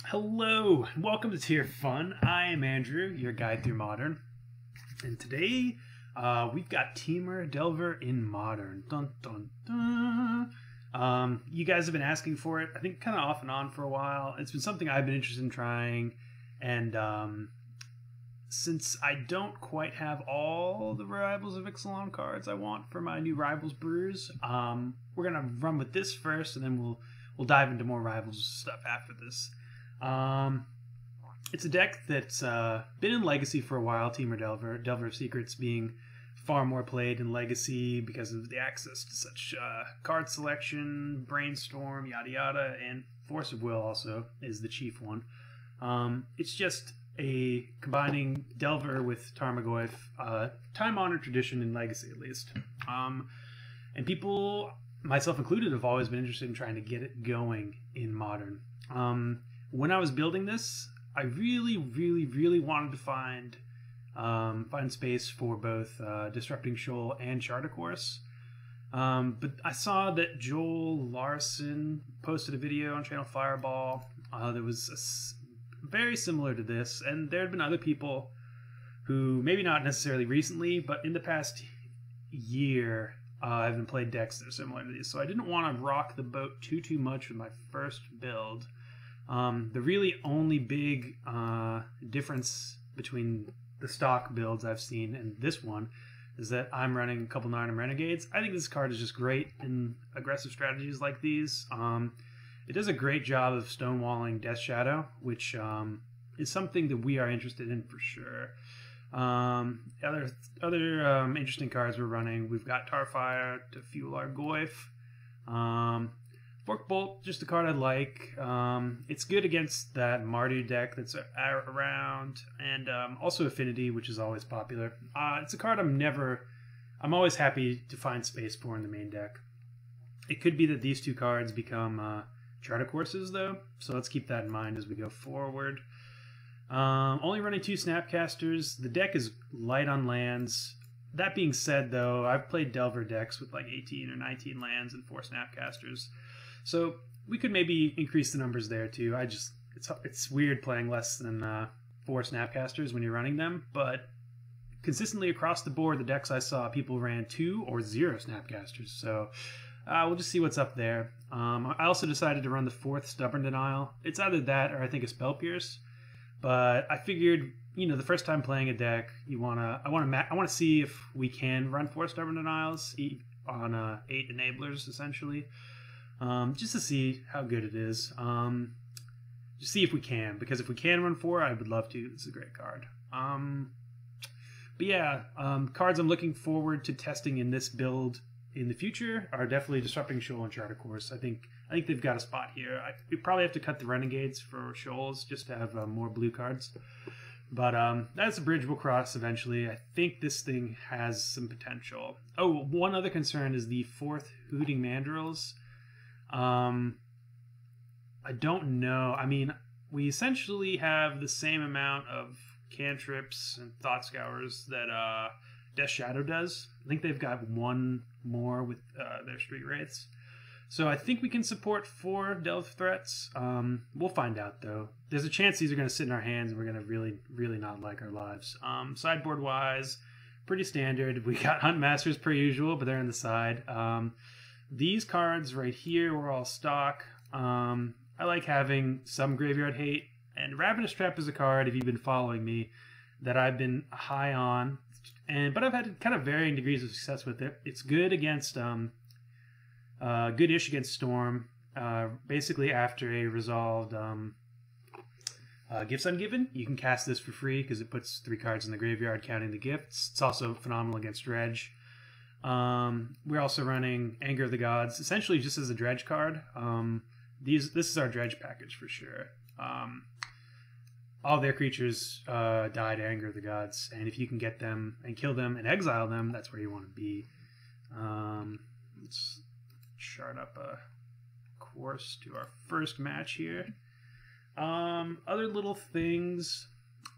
Hello, and welcome to Tier Fun. I am Andrew, your guide through Modern, and today we've got Temur Delver in Modern. Dun dun dun. You guys have been asking for it, I think, kind of off and on for a while. It's been something I've been interested in trying, and since I don't quite have all the Rivals of Ixalan cards I want for my new Rivals brews, we're gonna run with this first, and then we'll dive into more Rivals stuff after this. It's a deck that's been in Legacy for a while, Temur Delver. Delver of Secrets being far more played in Legacy because of the access to such card selection, Brainstorm, yada yada, and Force of Will also is the chief one. It's just a combining Delver with Tarmogoyf, time-honored tradition in Legacy at least. And people, myself included, have always been interested in trying to get it going in Modern. When I was building this, I really wanted to find space for both Disrupting Shoal and Charter Course. But I saw that Joel Larson posted a video on Channel Fireball that was very similar to this, and there had been other people who, maybe not necessarily recently, but in the past year, I've been played decks that are similar to these. So I didn't want to rock the boat too much with my first build. The really only big difference between the stock builds I've seen and this one is that I'm running a couple Narnum Renegades. I think this card is just great in aggressive strategies like these. It does a great job of stonewalling Death Shadow, which is something that we are interested in for sure. Other interesting cards we're running, we've got Tarfire to fuel our Goyf. Fork Bolt, just a card I like. It's good against that Mardu deck that's around, and also Affinity, which is always popular. It's a card I'm always happy to find space for in the main deck. It could be that these two cards become Charter Courses, though, so let's keep that in mind as we go forward. Only running 2 Snapcasters. The deck is light on lands. That being said, though, I've played Delver decks with like 18 or 19 lands and 4 Snapcasters. So we could maybe increase the numbers there too. It's weird playing less than 4 Snapcasters when you're running them, but consistently across the board, the decks I saw, people ran 2 or 0 Snapcasters. So we'll just see what's up there. I also decided to run the 4th Stubborn Denial. It's either that or I think a Spell Pierce. But I figured, you know, the first time playing a deck, I want to see if we can run 4 Stubborn Denials on 8 enablers essentially. Just to see how good it is. Just see if we can, because if we can run 4, I would love to. This is a great card. But yeah, cards I'm looking forward to testing in this build in the future are definitely Disrupting Shoal and Charter Course. I think they've got a spot here. We probably have to cut the Renegades for Shoals just to have more blue cards. But that's a bridge we'll cross eventually. I think this thing has some potential. Oh, one other concern is the 4th Hooting Mandrills. I don't know. I mean, we essentially have the same amount of cantrips and Thought Scours that Death Shadow does. I think they've got 1 more with their Street Wraiths. So I think we can support 4 Delve threats. We'll find out, though. There's a chance these are going to sit in our hands and we're going to really not like our lives. Sideboard-wise, pretty standard. We got Hunt Masters per usual, but they're in the side. These cards right here were all stock. I like having some graveyard hate, and Ravenous Trap is a card, if you've been following me, that I've been high on, but I've had kind of varying degrees of success with it. It's good against, good-ish against Storm, basically after a resolved Gifts Ungiven. You can cast this for free because it puts 3 cards in the graveyard counting the gifts. It's also phenomenal against Dredge. We're also running Anger of the Gods, essentially just as a dredge card. This is our dredge package for sure. All their creatures die to Anger of the Gods, and if you can get them and kill them and exile them, that's where you want to be. Let's chart up a course to our first match here. Other little things.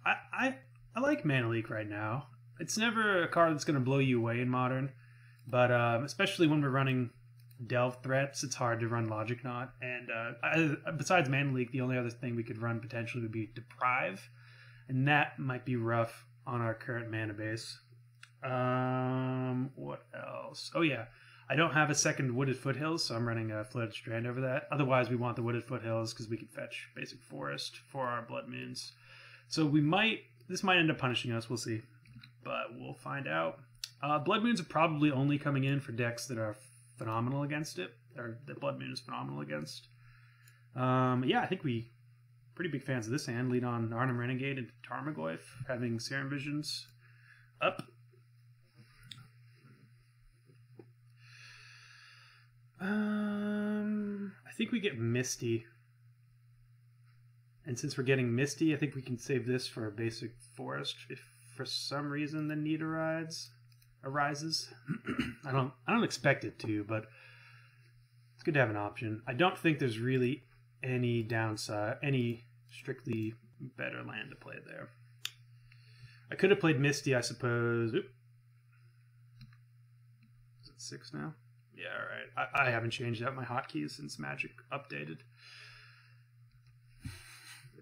I like Mana Leak right now. It's never a card that's going to blow you away in Modern. But especially when we're running delve threats, it's hard to run Logic Knot. And besides Mana Leak, the only other thing we could run potentially would be Deprive, and that might be rough on our current mana base. What else? Oh yeah, I don't have a second Wooded Foothills, so I'm running a Floated Strand over that. Otherwise, we want the Wooded Foothills because we can fetch Basic Forest for our Blood Moons. So this might end up punishing us, we'll see. But we'll find out. Blood Moons are probably only coming in for decks that are phenomenal against it, or that Blood Moon is phenomenal against. Yeah, I think we pretty big fans of this hand. Lead on Arnhem Renegade and Tarmogoyf, having Serum Visions up. I think we get Misty. And since we're getting Misty, I think we can save this for a basic forest if for some reason the need arises. I don't expect it to, but it's good to have an option. I don't think there's really any downside, any strictly better land to play there. I could have played Misty, I suppose. Oop. Is it 6 now? Yeah, all right. I haven't changed out my hotkeys since Magic updated.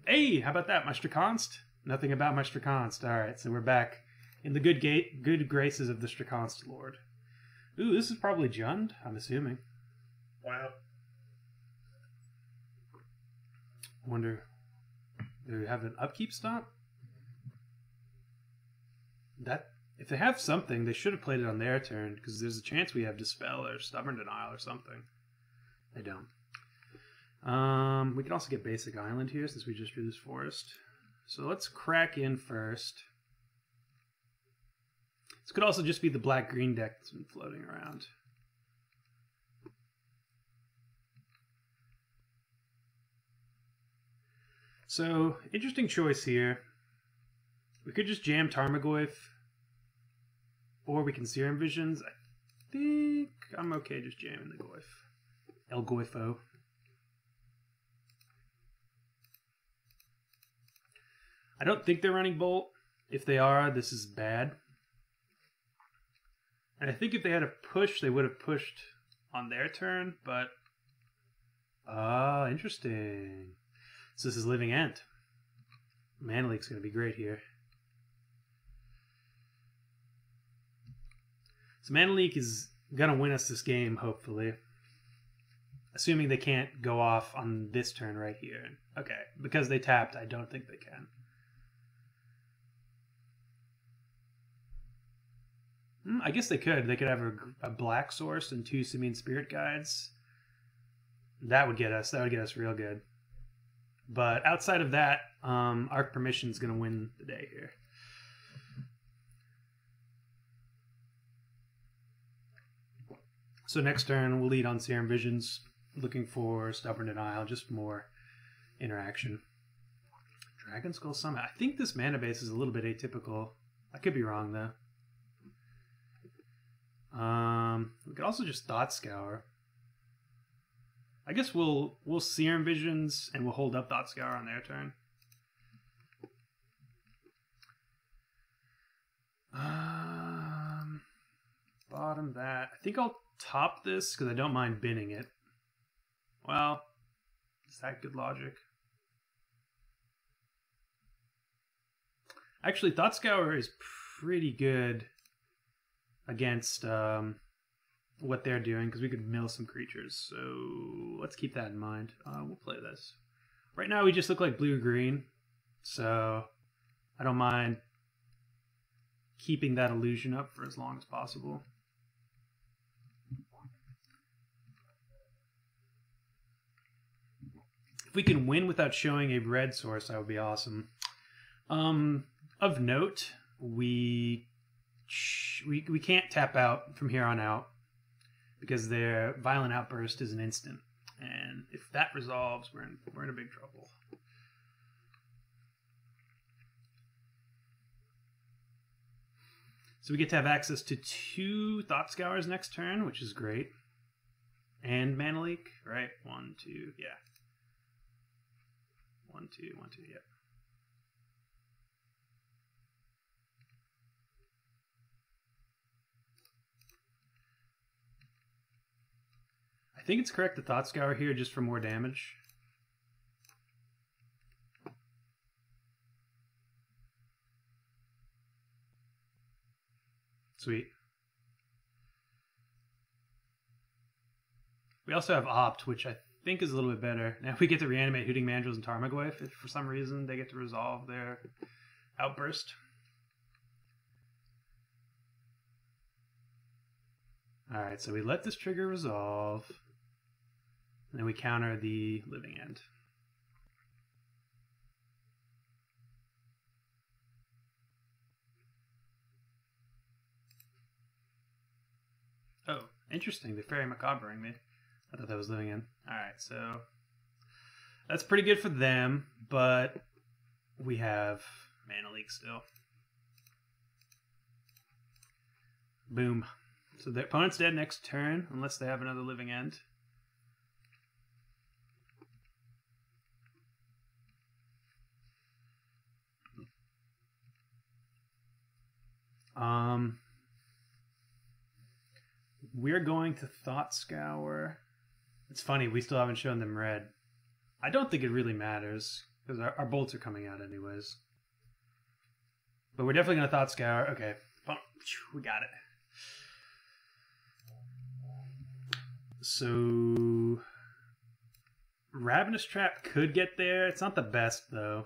Hey, how about that? My Strakonst? Nothing about my Strakonst. All right, so we're back in the good graces of the Strakonst Lord. Ooh, this is probably Jund, I'm assuming. Wow. I wonder, do we have an upkeep stop? If they have something, they should have played it on their turn, because there's a chance we have Dispel or Stubborn Denial or something. They don't. We can also get Basic Island here, since we just drew this forest. So let's crack in first. This could also just be the black-green deck that's been floating around. So, interesting choice here. We could just jam Tarmogoyf, or we can Serum Visions. I think I'm okay just jamming the Goyf. El Goyfo. I don't think they're running Bolt. If they are, this is bad. And I think if they had a push, they would have pushed on their turn, but... Ah, interesting. So this is Living End. Mana Leak's going to be great here. So Mana Leak is going to win us this game, hopefully. Assuming they can't go off on this turn right here. Okay, because they tapped, I don't think they can. I guess they could. They could have a black source and 2 Simian Spirit Guides. That would get us. That would get us real good. But outside of that, Arc Permission is going to win the day here. So next turn, we'll lead on Serum Visions, looking for Stubborn Denial, just more interaction. Dragon Skull Summit. I think this mana base is a little bit atypical. I could be wrong, though. We could also just Thought Scour. I guess we'll Serum Visions and we'll hold up Thought Scour on their turn. Bottom that. I think I'll top this because I don't mind binning it. Well, is that good logic? Actually, Thought Scour is pretty good against what they're doing, because we could mill some creatures. So let's keep that in mind. We'll play this. Right now we just look like blue-green, so I don't mind keeping that illusion up for as long as possible. If we can win without showing a red source, that would be awesome. Of note, we can't tap out from here on out because their Violent Outburst is an instant, and if that resolves, we're in a big trouble. So we get to have access to 2 Thought Scours next turn, which is great, and Mana Leak, right? 1, 2, yeah. 1, 2, 1, 2, yeah. think it's correct to Thought Scour here just for more damage. Sweet. We also have Opt, which I think is a little bit better. Now if we get to reanimate Hooting Mandrills and Tarmogoyf, if for some reason they get to resolve their outburst. Alright, so we let this trigger resolve, and then we counter the Living End. Oh, interesting. They're Fairy Macabreing me. I thought that was Living End. Alright, so that's pretty good for them, but we have Mana Leak still. Boom. So the opponent's dead next turn, unless they have another Living End. We're going to Thought Scour. It's funny, we still haven't shown them red. I don't think it really matters, because our bolts are coming out anyways. But we're definitely going to Thought Scour. Okay, we got it. So Ravenous Trap could get there. It's not the best though.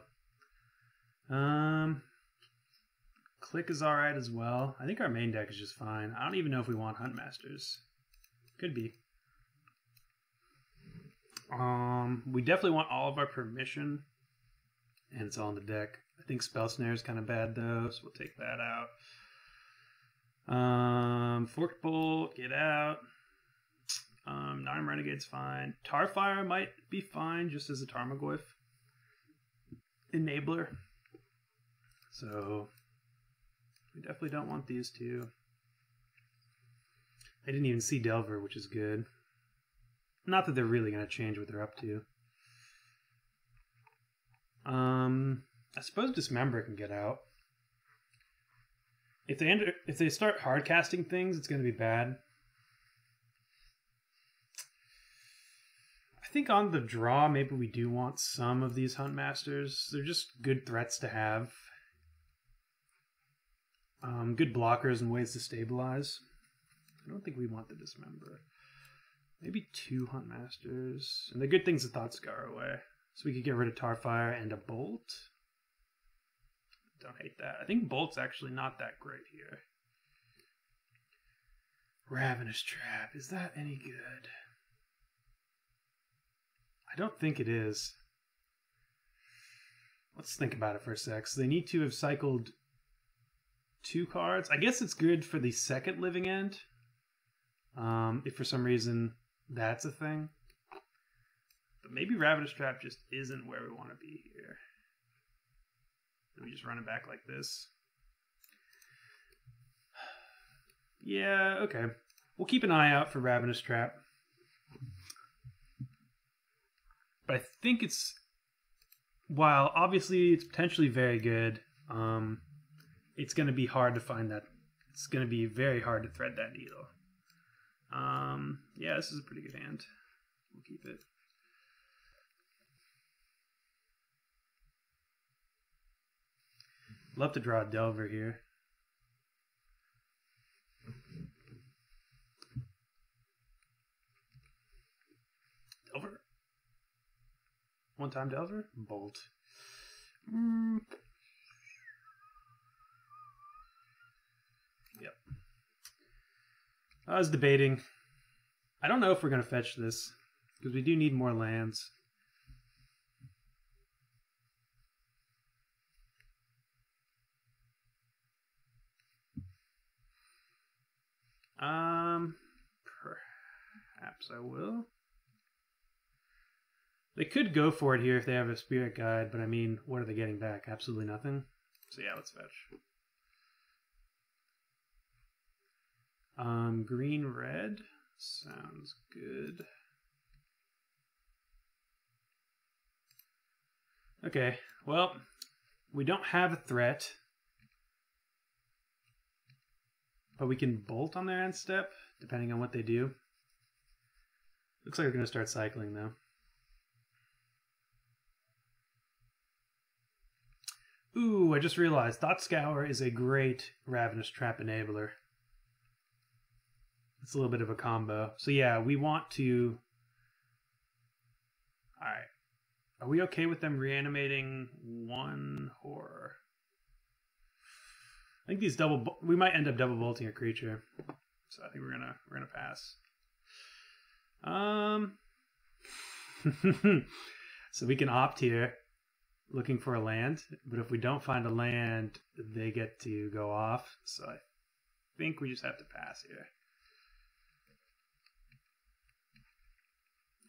Click is alright as well. I think our main deck is just fine. I don't even know if we want Huntmasters. Could be. We definitely want all of our permission. And it's all in the deck. I think Spell Snare is kind of bad though, so we'll take that out. Forked Bolt, get out. Narm Renegade's fine. Tarfire might be fine just as a Tarmogoyf enabler. So we definitely don't want these two. I didn't even see Delver, which is good. Not that they're really going to change what they're up to. I suppose Dismember can get out. If they start hard casting things, it's going to be bad. I think on the draw, maybe we do want some of these Huntmasters. They're just good threats to have. Good blockers and ways to stabilize. I don't think we want the Dismember. Maybe 2 Huntmasters. And the good things to Thought Scour away. So we could get rid of Tarfire and a Bolt. Don't hate that. I think Bolt's actually not that great here. Ravenous Trap. Is that any good? I don't think it is. Let's think about it for a sec. So they need to have cycled 2 cards. I guess it's good for the second Living End. If for some reason that's a thing. But maybe Ravenous Trap just isn't where we want to be here. Let me just run it back like this. Yeah, okay. We'll keep an eye out for Ravenous Trap. But I think it's, while obviously it's potentially very good, it's going to be hard to find that. It's going to be very hard to thread that needle. Yeah, this is a pretty good hand. We'll keep it. Love to draw a Delver here. Delver? One-time Delver? Bolt. Yep. I was debating. I don't know if we're going to fetch this, because we do need more lands. Perhaps I will. They could go for it here if they have a Spirit Guide, but I mean, what are they getting back? Absolutely nothing. So yeah, let's fetch. Green, red. Sounds good. Okay, well, we don't have a threat. But we can bolt on their end step, depending on what they do. Looks like we're going to start cycling, though. Ooh, I just realized Thought Scour is a great Ravenous Trap enabler. It's a little bit of a combo. So yeah, we want to... Alright. Are we okay with them reanimating one horror? I think these we might end up double bolting a creature. So I think we're gonna pass. So we can opt here, looking for a land, but if we don't find a land, they get to go off. So I think we just have to pass here.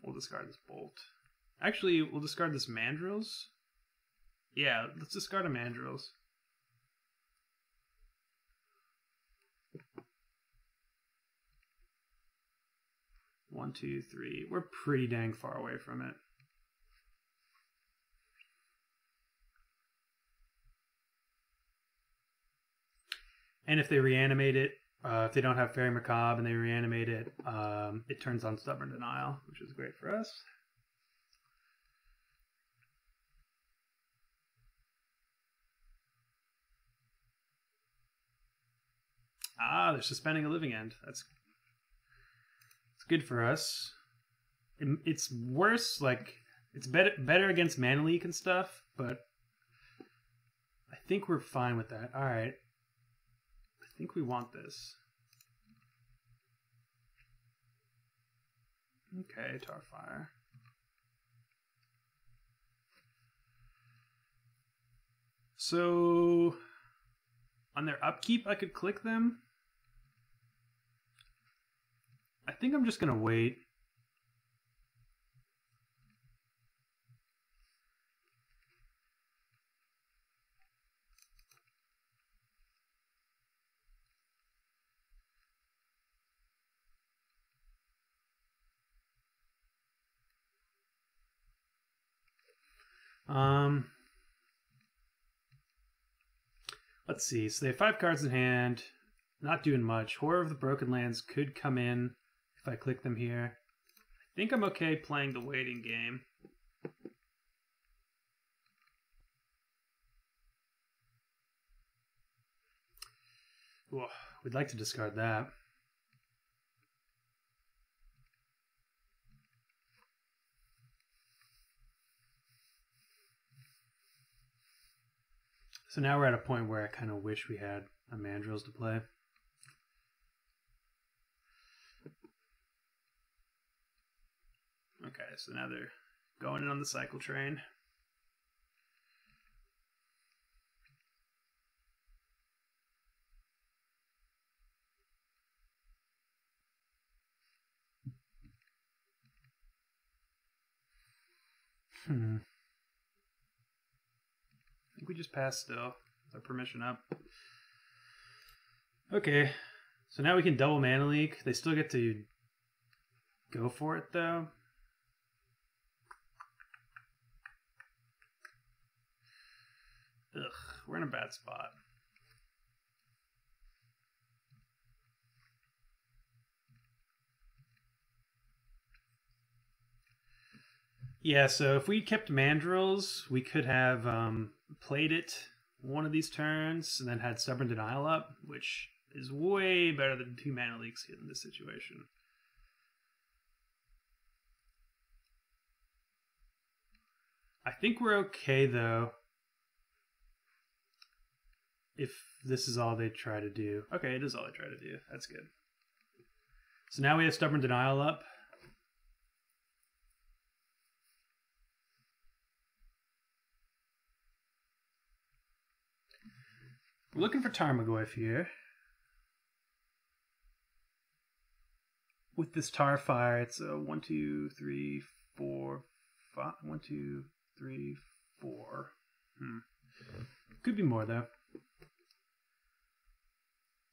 We'll discard this bolt. Actually, we'll discard this mandrills. Yeah, let's discard a mandrills. One, two, three. We're pretty dang far away from it. And if they reanimate it, if they don't have Fairy Macabre and they reanimate it, it turns on Stubborn Denial, which is great for us. Ah, they're suspending a Living End. It's good for us. It's worse, like, it's better against Mana Leak and stuff, but I think we're fine with that. Alright. I think we want this. Okay, Tarfire. So, on their upkeep, I could click them. I think I'm just going to wait. Let's see. So they have 5 cards in hand. Not doing much. Horror of the Broken Lands could come in if I click them here. I think I'm okay playing the waiting game. Whoa, we'd like to discard that. So now we're at a point where I kind of wish we had a Mandrills to play. Okay, so now they're going in on the cycle train. I think we just passed still. With our permission up. Okay, so now we can double Mana Leak. They still get to go for it though. Ugh, we're in a bad spot. Yeah, so if we kept Mandrills, we could have played it one of these turns and then had Stubborn Denial up, which is way better than 2 Mana Leaks in this situation. I think we're okay, though, if this is all they try to do. Okay, it is all they try to do. That's good. So now we have Stubborn Denial up. We're looking for Tarmogoyf here. With this Tarfire, it's a 1, 2, 3, 4, 5. 1, 2, 3, 4. Could be more though.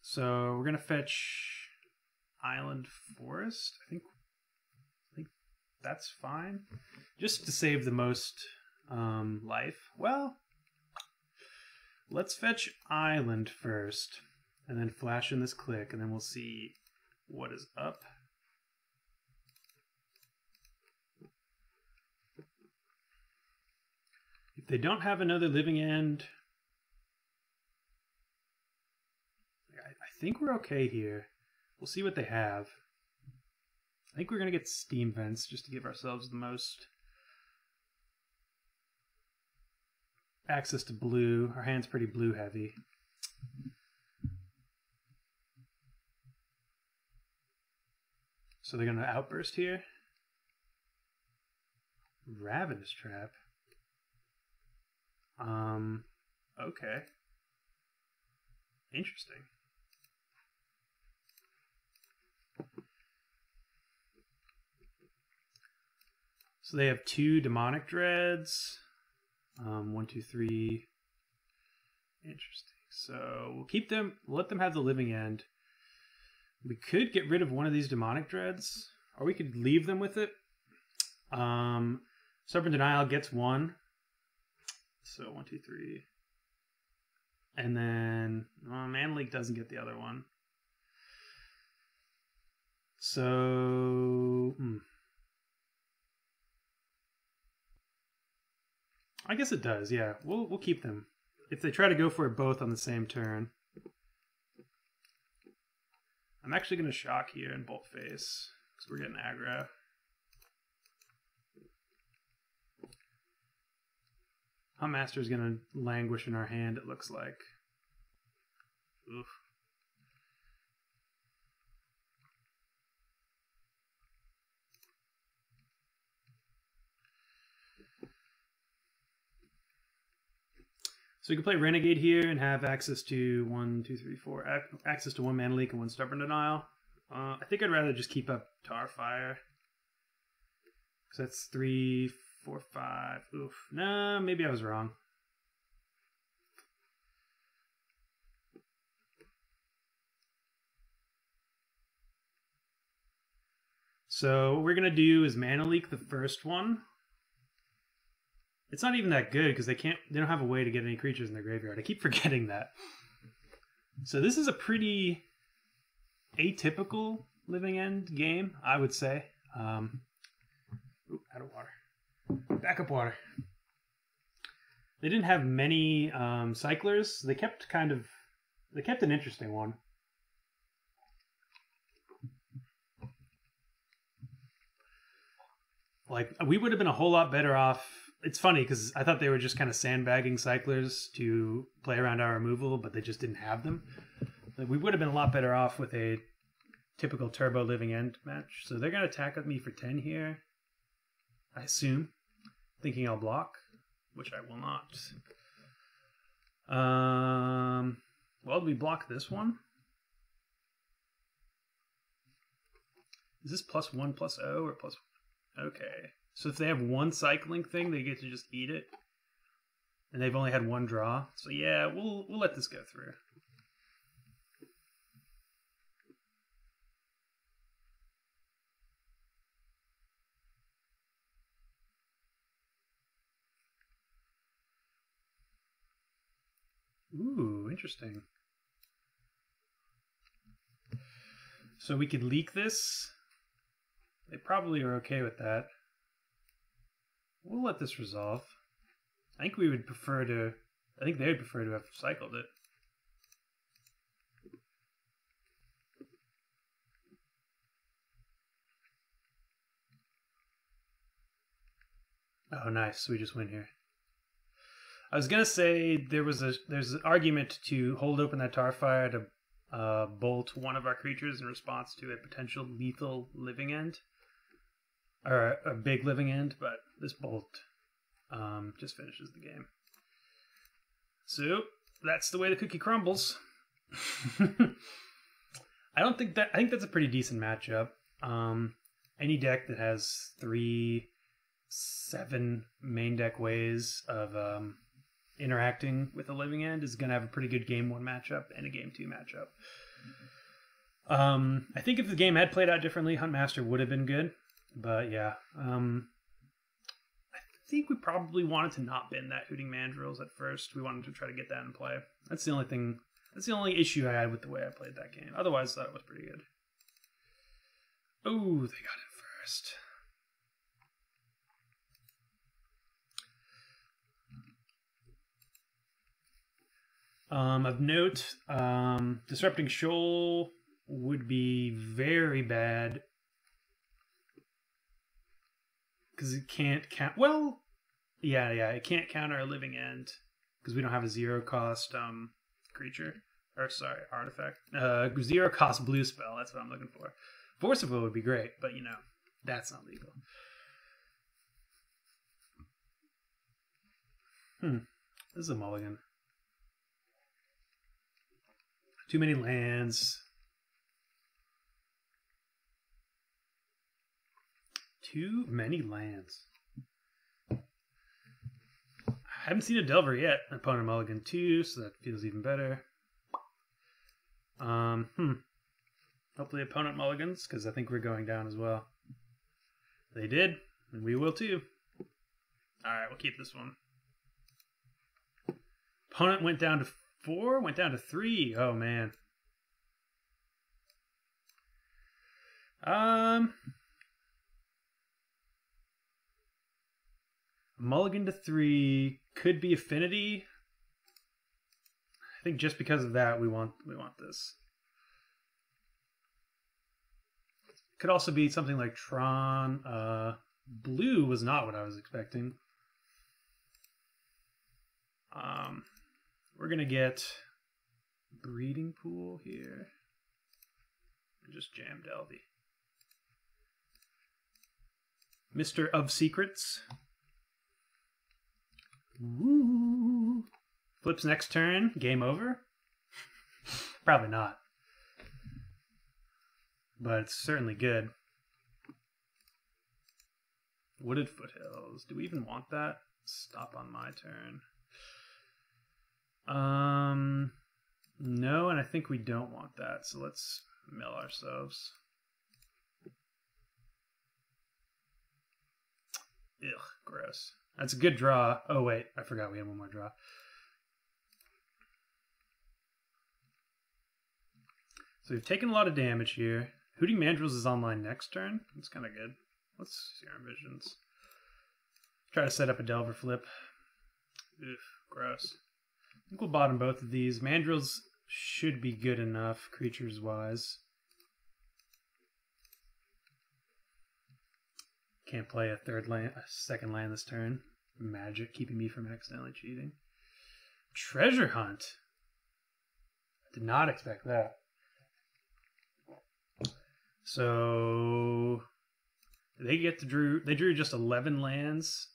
So we're gonna fetch Island Forest. I think that's fine. Just to save the most life. Well, let's fetch Island first, and then flash in this click, and then we'll see what is up. They don't have another living end. I think we're okay here. We'll see what they have. I think we're going to get Steam Vents just to give ourselves the most access to blue. Our hand's pretty blue heavy. So they're going to Outburst here. Ravenous Trap. Okay. Interesting. So they have 2 Demonic Dreads. 1, 2, 3. Interesting. So we'll keep them, let them have the living end. We could get rid of one of these Demonic Dreads, or we could leave them with it. Stubborn Denial gets 1. So 1, 2, 3. And then Man Leak doesn't get the other one. So I guess it does, yeah. We'll keep them. If they try to go for it both on the same turn. I'm actually going to shock here and Bolt Face, because we're getting aggro. Huntmaster is going to languish in our hand, it looks like. Oof. So you can play Renegade here and have access to 1, 2, 3, 4. Access to 1 Mana Leak and 1 Stubborn Denial. I think I'd rather just keep up Tarfire. Because that's 3, 4, 5. Oof. Nah, maybe I was wrong. So what we're going to do is Mana Leak the first one. It's not even that good because they don't have a way to get any creatures in their graveyard. I keep forgetting that. So this is a pretty atypical living end game, I would say. Out of water. Backup water. They didn't have many cyclers. They kept an interesting one. Like, we would have been a whole lot better off. It's funny because I thought they were just kind of sandbagging cyclers to play around our removal, but they just didn't have them. Like, we would have been a lot better off with a typical turbo living end match. So they're going to attack with me for 10 here, I assume, thinking I'll block, which I will not. Well, do we block this one? Is this +1/+0 or plus? Okay. So if they have one cycling thing, they get to just eat it. And they've only had one draw. So yeah, we'll let this go through. Ooh, interesting. So we could leak this. They probably are okay with that. We'll let this resolve. I think we would prefer to... I think they would prefer to have cycled it. Oh, nice. We just win here. I was going to say there's an argument to hold open that Tarfire to bolt one of our creatures in response to a potential lethal living end. Or a big living end, but this bolt just finishes the game. So that's the way the cookie crumbles. I think that's a pretty decent matchup. Any deck that has 3, 7 main deck ways of interacting with a living end is going to have a pretty good game 1 matchup and a game 2 matchup. I think if the game had played out differently, Huntmaster would have been good. But yeah, I think we probably wanted to not bin that Hooting Mandrills at first. We wanted to try to get that in play. That's the only thing. That's the only issue I had with the way I played that game. Otherwise, I thought it was pretty good. Oh, they got it first. Of note, Disrupting Shoal would be very bad because it can't count. Well, yeah, it can't counter a Living End because we don't have a 0-cost creature. Or sorry, artifact. 0-cost blue spell. That's what I'm looking for. Force of Will would be great, but you know that's not legal. This is a mulligan. Too many lands. Too many lands. I haven't seen a Delver yet. Opponent mulligan 2, so that feels even better. Hopefully opponent mulligans, because I think we're going down as well. They did, and we will too. Alright, we'll keep this one. Opponent went down to 4, went down to 3. Oh man. Mulligan to 3 could be Affinity. I think just because of that we want this. Could also be something like Tron. Blue was not what I was expecting. We're gonna get Breeding Pool here. And just jam Delvey. Mr. of Secrets. Woo. Flips next turn. Game over? Probably not. But it's certainly good. Wooded Foothills. Do we even want that? Stop on my turn. No, and I think we don't want that, so let's mill ourselves. Ugh, gross. That's a good draw. Oh wait, I forgot we had one more draw. So we've taken a lot of damage here. Hooting Mandrills is online next turn. That's kind of good. Let's see our visions. Try to set up a Delver flip. Ugh, gross. I think we'll bottom both of these. Mandrills should be good enough, creatures-wise. Can't play a second land this turn. Magic keeping me from accidentally cheating. Treasure Hunt. Did not expect that. So they get to they drew just 11 lands.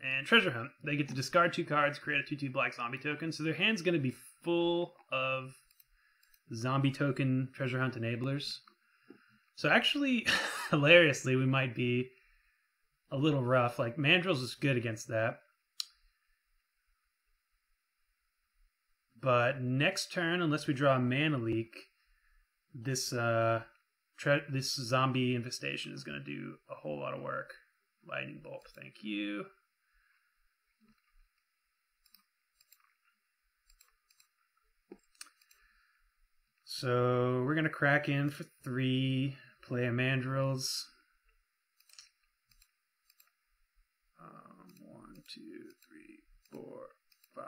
And Treasure Hunt, they get to discard 2 cards, create a 2/2 black zombie token. So their hand's going to be full of zombie token Treasure Hunt enablers. So actually, hilariously, we might be a little rough. Like, Mandrills is good against that. But next turn, unless we draw a Mana Leak, this this zombie infestation is going to do a whole lot of work. Lightning Bolt, thank you. So we're going to crack in for 3, play a Mandrills. 1, 2, 3, 4, 5.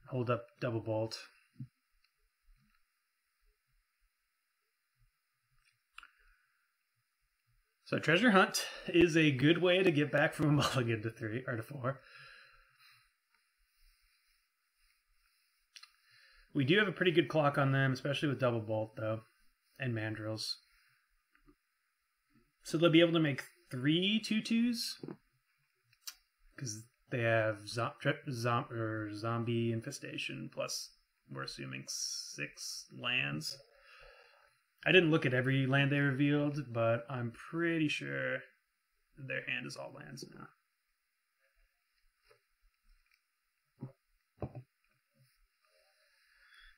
Hold up Double Bolt. So Treasure Hunt is a good way to get back from a mulligan to 3 or to 4. We do have a pretty good clock on them, especially with Double Bolt, though, and Mandrills. So they'll be able to make 3 2/2s, because they have zombie infestation, plus we're assuming 6 lands. I didn't look at every land they revealed, but I'm pretty sure their hand is all lands now.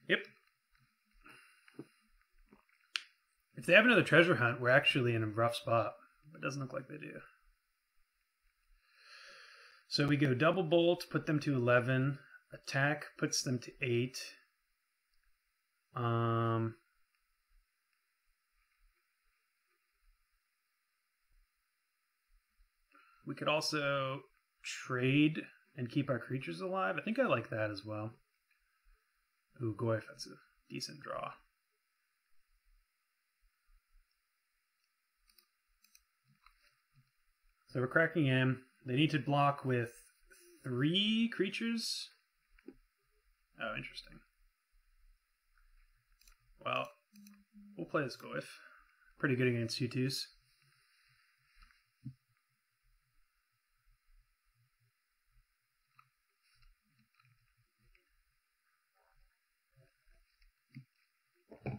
Yep. If they have another Treasure Hunt, we're actually in a rough spot. It doesn't look like they do. So we go Double Bolt, put them to 11. Attack puts them to 8. We could also trade and keep our creatures alive. I think I like that as well. Ooh, Goyf, that's a decent draw. So we're cracking in. They need to block with 3 creatures. Oh, interesting. Well, we'll play this Goyf. Pretty good against 2/2s. I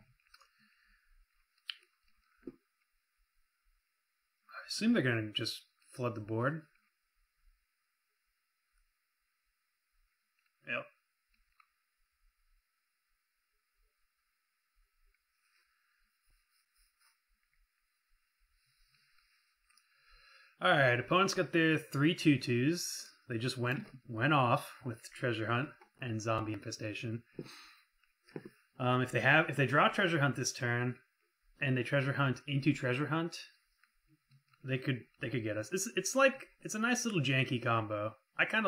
assume they're going to just flood the board. Yep. Alright, opponents got their 3 2/2s. They just went off with Treasure Hunt and Zombie Infestation. If they draw Treasure Hunt this turn and they Treasure Hunt into Treasure Hunt, they could get us. It's a nice little janky combo. I have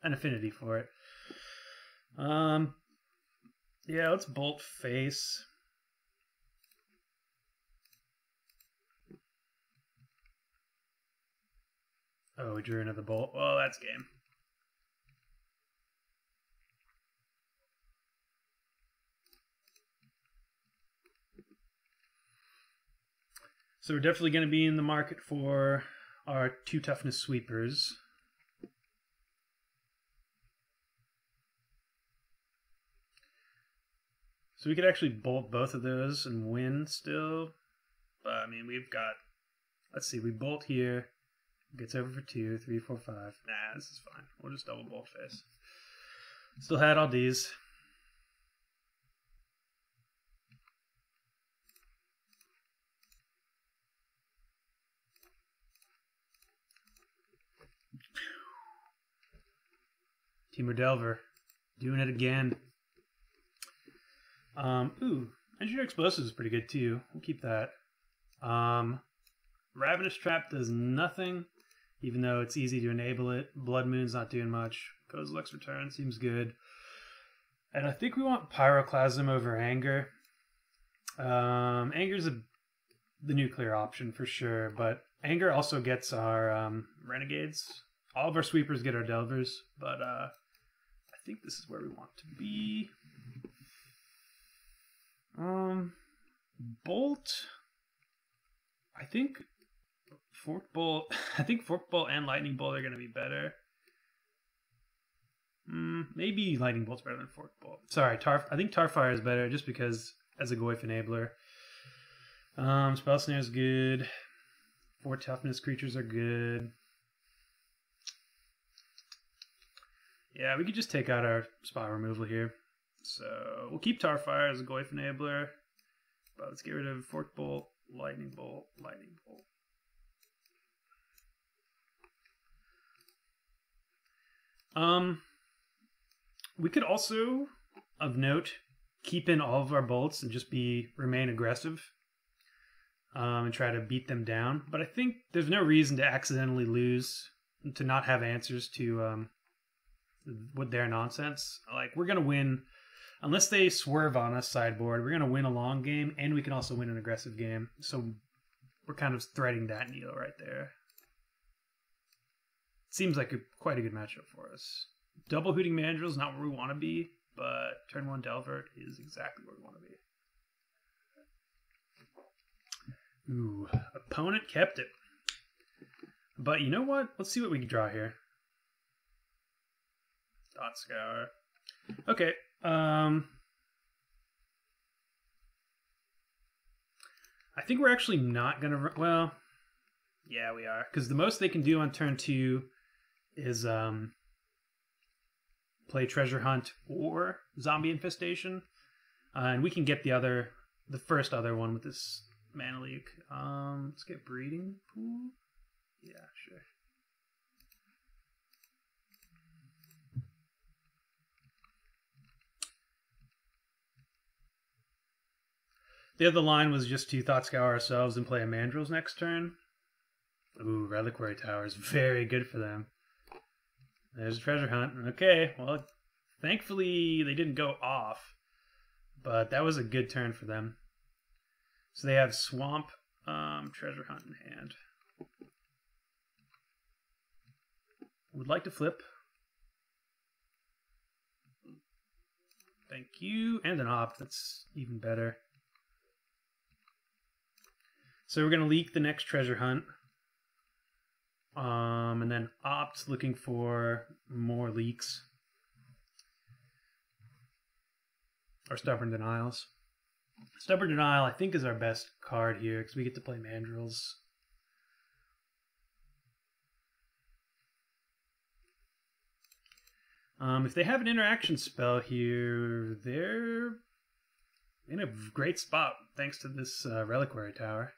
an affinity for it. Yeah, let's bolt face. Oh, we drew another bolt. Well, that's game. So we're definitely going to be in the market for our 2 toughness sweepers. So we could actually bolt both of those and win still. But, I mean, we've got... Let's see, we bolt here. Gets over for 2, 3, 4, 5. Nah, this is fine. We'll just double bolt face. Still had all these. Temur Delver. Doing it again. Ooh, Engineer Explosives is pretty good too. We'll keep that. Ravenous Trap does nothing, even though it's easy to enable it. Blood Moon's not doing much. Kozilek's Return seems good. And I think we want Pyroclasm over Anger. Anger's the nuclear option for sure, but Anger also gets our Renegades. All of our sweepers get our Delvers, but I think this is where we want to be. Bolt. I think Fork Bolt. I think Fork Bolt and Lightning Bolt are going to be better. Maybe Lightning Bolt's better than Fork Bolt. Sorry, I think Tarfire is better just because as a Goyf enabler. Spell Snare is good. 4 toughness creatures are good. Yeah, we could just take out our spell removal here. So we'll keep Tarfire as a Goyf enabler, but let's get rid of Fork Bolt, Lightning Bolt, Lightning Bolt. We could also, of note, keep in all of our bolts and just remain aggressive and try to beat them down. But I think there's no reason to accidentally lose, to not have answers to with their nonsense. Like, we're gonna win unless they swerve on us sideboard. We're gonna win a long game, and we can also win an aggressive game. So we're kind of threading that needle right there. Seems like quite a good matchup for us. Double Hooting Mandrill is not where we want to be, but turn 1 Delver is exactly where we want to be. Ooh, opponent kept it. But you know what? Let's see what we can draw here. Thought Scour. Okay. I think we're actually not gonna. Well, yeah, we are, because the most they can do on turn 2 is play Treasure Hunt or Zombie Infestation, and we can get the first other one with this Mana Leak. Let's get Breeding Pool. Yeah, sure. The other line was just to Thought Scour ourselves and play a Mandrills next turn. Ooh, Reliquary Tower is very good for them. There's a treasure hunt. Okay, well, thankfully they didn't go off, but that was a good turn for them. So they have swamp, treasure hunt in hand. Would like to flip. Thank you. And an opt. That's even better. So we're going to leak the next treasure hunt. And then opt, looking for more leaks. Or Stubborn Denials. Stubborn Denial, I think, is our best card here because we get to play Mandrills. If they have an interaction spell here, they're in a great spot thanks to this Reliquary Tower.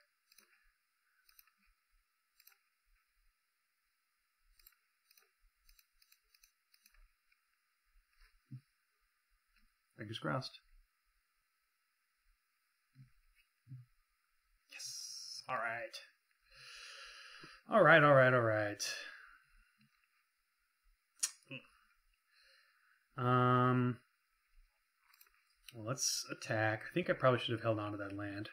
Fingers crossed. Yes. All right. All right, all right, all right. Well, let's attack. I think I probably should have held on to that land.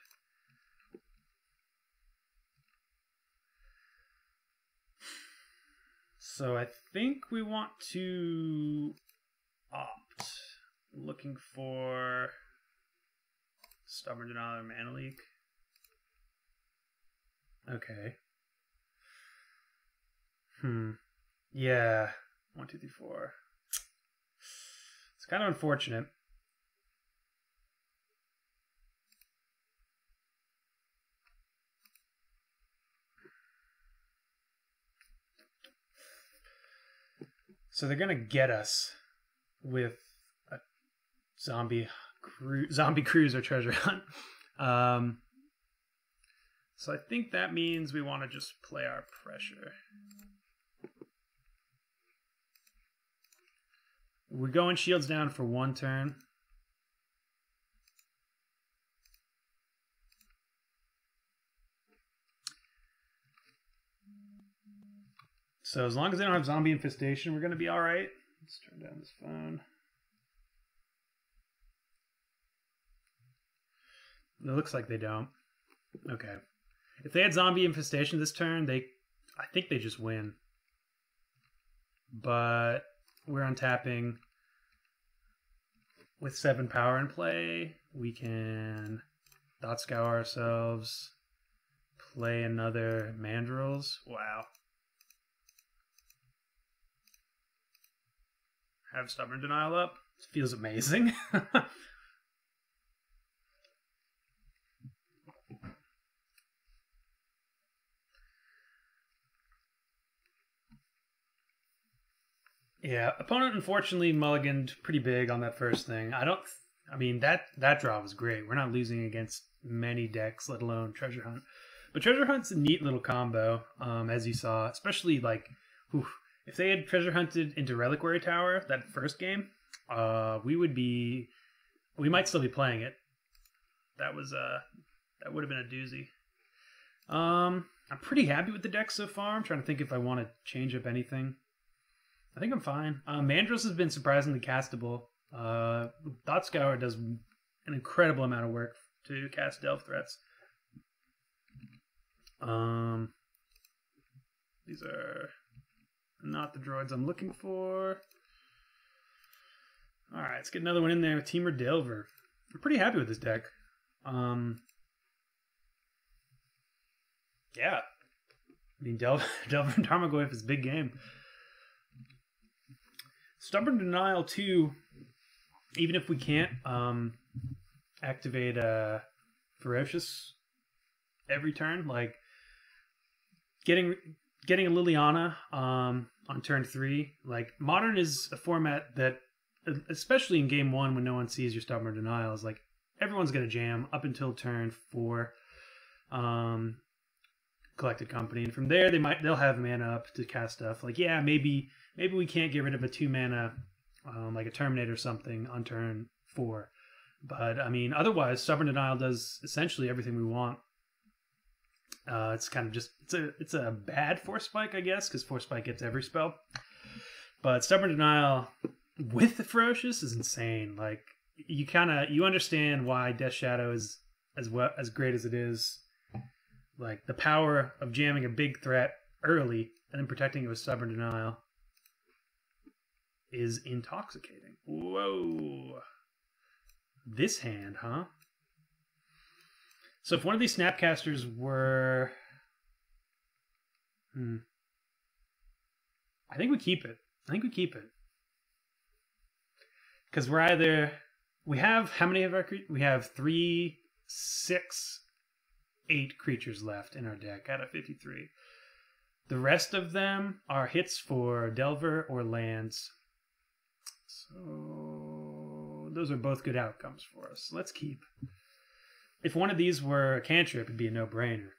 So I think we want to opt. Looking for Stubborn Denial or Mana Leak. Okay. Yeah. 1, 2, 3, 4. It's kind of unfortunate. So they're gonna get us with a zombie cruiser treasure hunt. So I think that means we want to just play our pressure. We're going shields down for 1 turn. So as long as they don't have zombie infestation, we're going to be all right. Let's turn down this phone. It looks like they don't. Okay. If they had zombie infestation this turn, I think they just win. But we're untapping with 7 power in play. We can Thought Scour ourselves, play another Mandrills. Wow. Have Stubborn Denial up. It feels amazing. Yeah, opponent unfortunately mulliganed pretty big on that first thing. I mean, that draw was great. We're not losing against many decks, let alone Treasure Hunt. But Treasure Hunt's a neat little combo, as you saw, especially like, if they had Treasure Hunted into Reliquary Tower that first game, we might still be playing it. That would have been a doozy. I'm pretty happy with the deck so far. I'm trying to think if I want to change up anything. I think I'm fine. Mandrills has been surprisingly castable. Thought Scour does an incredible amount of work to cast Delve threats. These are not the droids I'm looking for. Alright, let's get another one in there with Temur Delver. I'm pretty happy with this deck. Yeah. I mean, Delver and Tarmogoyf is a big game. Stubborn Denial 2, even if we can't activate Ferocious every turn, like getting a Liliana on turn 3, like Modern is a format that, especially in game 1 when no one sees your Stubborn Denial, is like everyone's going to jam up until turn 4. Collected Company, and from there they'll have mana up to cast stuff. Like, yeah, maybe we can't get rid of a 2-mana like a Terminate or something on turn 4, but I mean, otherwise Stubborn Denial does essentially everything we want. It's kind of just it's a bad Force Spike, I guess, because Force Spike gets every spell. But Stubborn Denial with the Ferocious is insane. Like, you understand why Death Shadow is as great as it is. Like, the power of jamming a big threat early and then protecting it with Stubborn Denial is intoxicating. Whoa. This hand, huh? So if one of these Snapcasters were... I think we keep it. Because we're either... We have... How many of our creatures? We have 3, 6, 8 creatures left in our deck out of 53. The rest of them are hits for Delver or lands. So those are both good outcomes for us. Let's keep. If one of these were a cantrip, it'd be a no-brainer.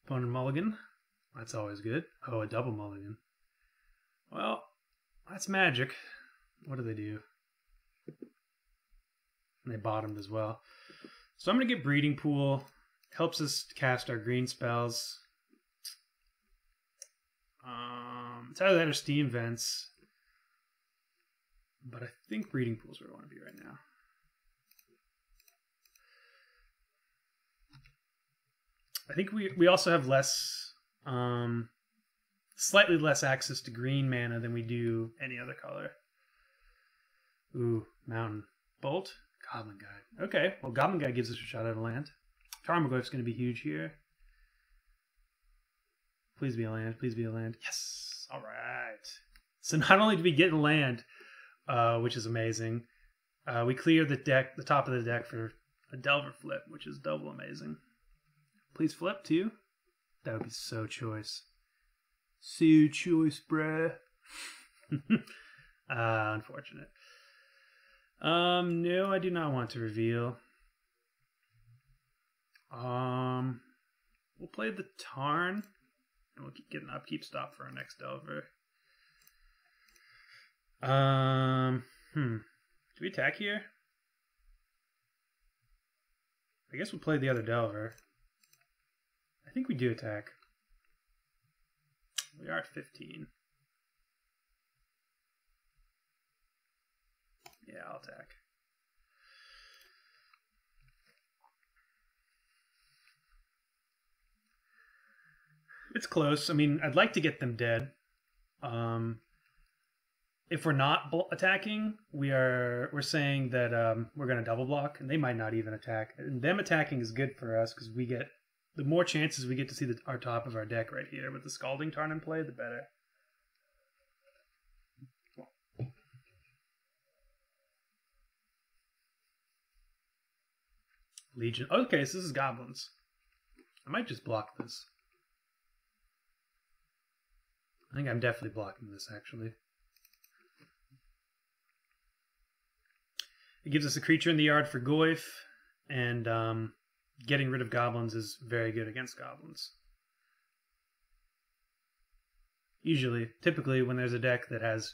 Opponent mulligan. That's always good. Oh, a double mulligan. Well, that's magic. What do they do? And they bottomed as well. So I'm going to get Breeding Pool. Helps us cast our green spells. It's either that or Steam Vents. But I think Breeding Pool is where I want to be right now. I think we also have less, slightly less access to green mana than we do any other color. Ooh, Mountain. Bolt? Goblin Guide. Okay, well, Goblin Guide gives us a shot at a land. Tarmogoyf's going to be huge here. Please be a land. Please be a land. Yes! All right. So not only do we get a land, which is amazing, we clear the top of the deck for a Delver flip, which is double amazing. Please flip too. That would be so choice. So choice, bruh. Unfortunate. No, I do not want to reveal. We'll play the Tarn, and we'll get an upkeep stop for our next Delver. Do we attack here? I guess we'll play the other Delver. I think we do attack. We are at 15. Yeah, I'll attack. It's close. I mean, I'd like to get them dead. If we're not attacking, we're saying that we're going to double block, and they might not even attack. And them attacking is good for us because we get the more chances we get to see our top of our deck right here with the Scalding Tarn in play, the better. Legion. Okay, so this is Goblins. I might just block this. I think I'm definitely blocking this, actually. It gives us a creature in the yard for Goyf, and getting rid of Goblins is very good against Goblins. Typically, when there's a deck that has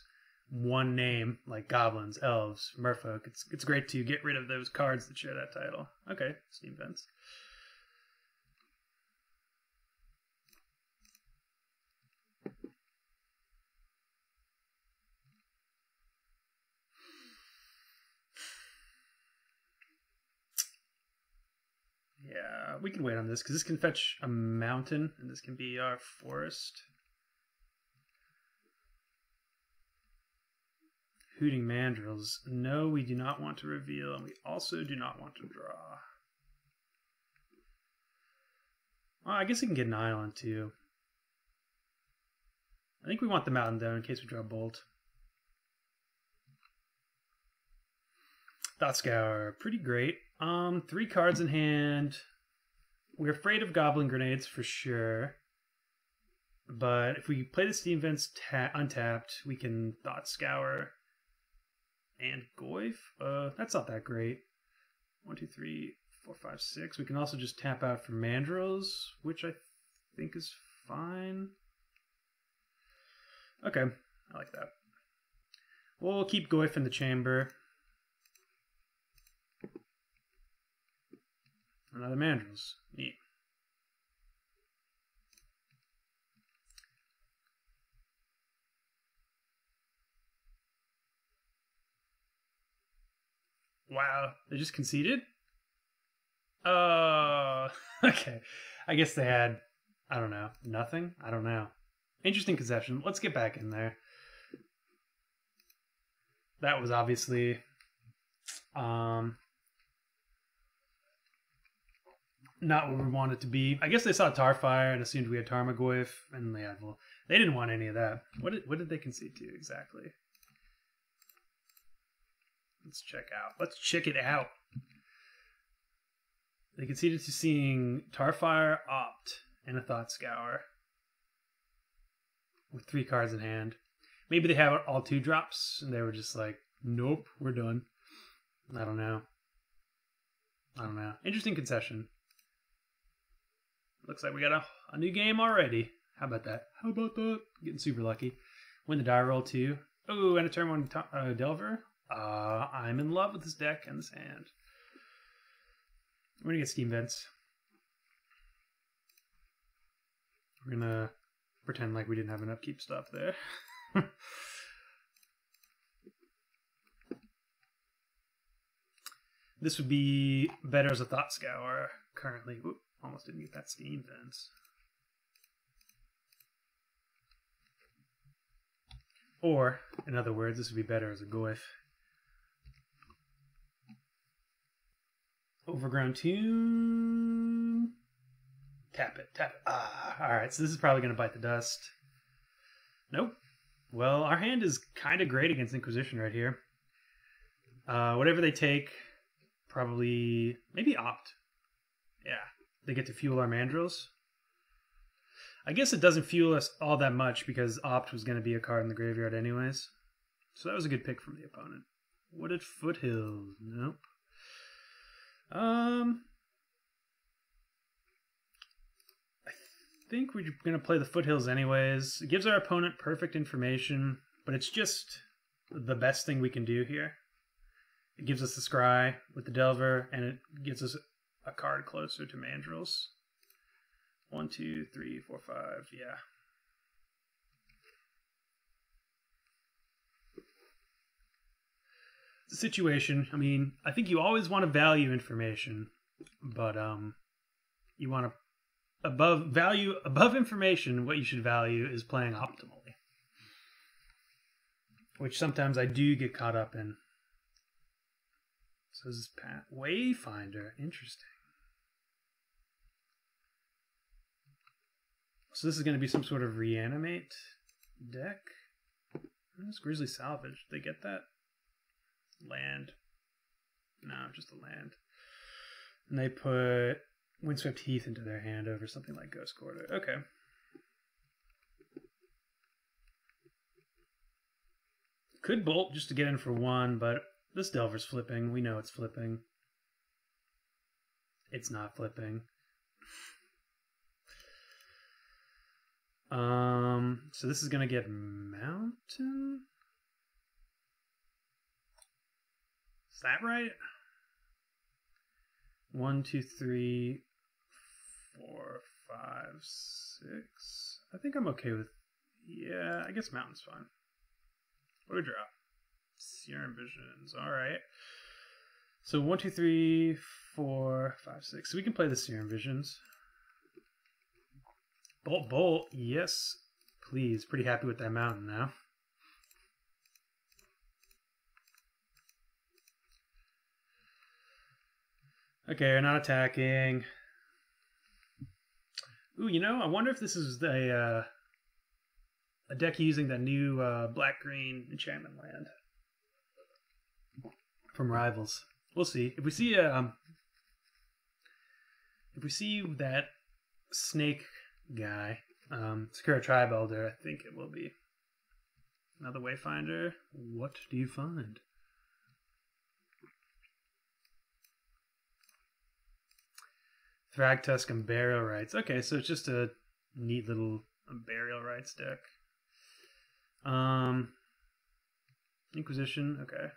one name, like Goblins, Elves, Merfolk, it's great to get rid of those cards that share that title. Okay, Steam Vents. Yeah, we can wait on this, because this can fetch a mountain, and this can be our forest. Hooting Mandrills. No, we do not want to reveal, and we also do not want to draw. Well, I guess we can get an island, too. I think we want the mountain, though, in case we draw Bolt. Thought Scour. Pretty great. 3 cards in hand. We're afraid of Goblin Grenades for sure. But if we play the Steam Vents untapped, we can Thought Scour and Goyf. That's not that great. 1, 2, 3, 4, 5, 6. We can also just tap out for Mandrills, which I think is fine. Okay, I like that. We'll keep Goyf in the chamber. Another Mandrills. Neat. Wow, they just conceded? Oh, okay. I guess they had, I don't know, nothing? I don't know. Interesting concession. Let's get back in there. That was obviously not what we wanted it to be. I guess they saw Tarfire and assumed we had Tarmogoyf, and they didn't want any of that. What did they concede to exactly? Let's check out. Let's check it out. They conceded to seeing Tarfire, Opt, and a Thought Scour with 3 cards in hand. Maybe they have all 2 drops, and they were just like, nope, we're done. I don't know. Interesting concession. Looks like we got a new game already. How about that? Getting super lucky. Win the die roll too. Oh, and a turn 1 Delver. I'm in love with this deck and this hand. We're gonna get Steam Vents. We're gonna pretend like we didn't have an upkeep stuff there. This would be better as a Thought Scour currently. Whoop, almost didn't get that Steam Vents. Or, in other words, this would be better as a Goyf. Overgrown Tomb. Tap it. Alright, so this is probably going to bite the dust. Nope. Well, our hand is kind of great against Inquisition right here. Whatever they take, probably, maybe Opt. Yeah, they get to fuel our Mandrills. I guess it doesn't fuel us all that much because Opt was going to be a card in the graveyard anyways. So that was a good pick from the opponent. Wooded Foothills. Nope. I think we're going to play the Foothills anyways. It gives our opponent perfect information, but it's just the best thing we can do here. It gives us the Scry with the Delver, and it gives us a card closer to Mandrills. 1, 2, 3, 4, 5, yeah. The situation, I mean, I think you always want to value information, but you want to above information, what you should value is playing optimally, which sometimes I do get caught up in. So this is Wayfinder, interesting. So this is going to be some sort of reanimate deck. Where's Grizzly Salvage? Did they get that? Land. No, just a land. And they put Windswept Heath into their hand over something like Ghost Quarter. Okay. Could bolt just to get in for 1, but this Delver's flipping. We know it's flipping. It's not flipping. So this is going to get Mountain? Is that right? 1, 2, 3, 4, 5, 6. I think I'm okay with... Yeah, I guess Mountain's fine. What do we draw? Serum Visions. Alright. So 1, 2, 3, 4, 5, 6. So we can play the Serum Visions. Bolt. Yes, please. Pretty happy with that Mountain now. Okay, we're not attacking. Ooh, you know, I wonder if this is a deck using that new black-green enchantment land from Rivals. We'll see. If we see that snake guy, Sakura Tribe Elder, I think it will be. Another Wayfinder. What do you find? Thragtusk and Burial Rites. Okay, so it's just a neat little Burial Rites deck. Inquisition, okay.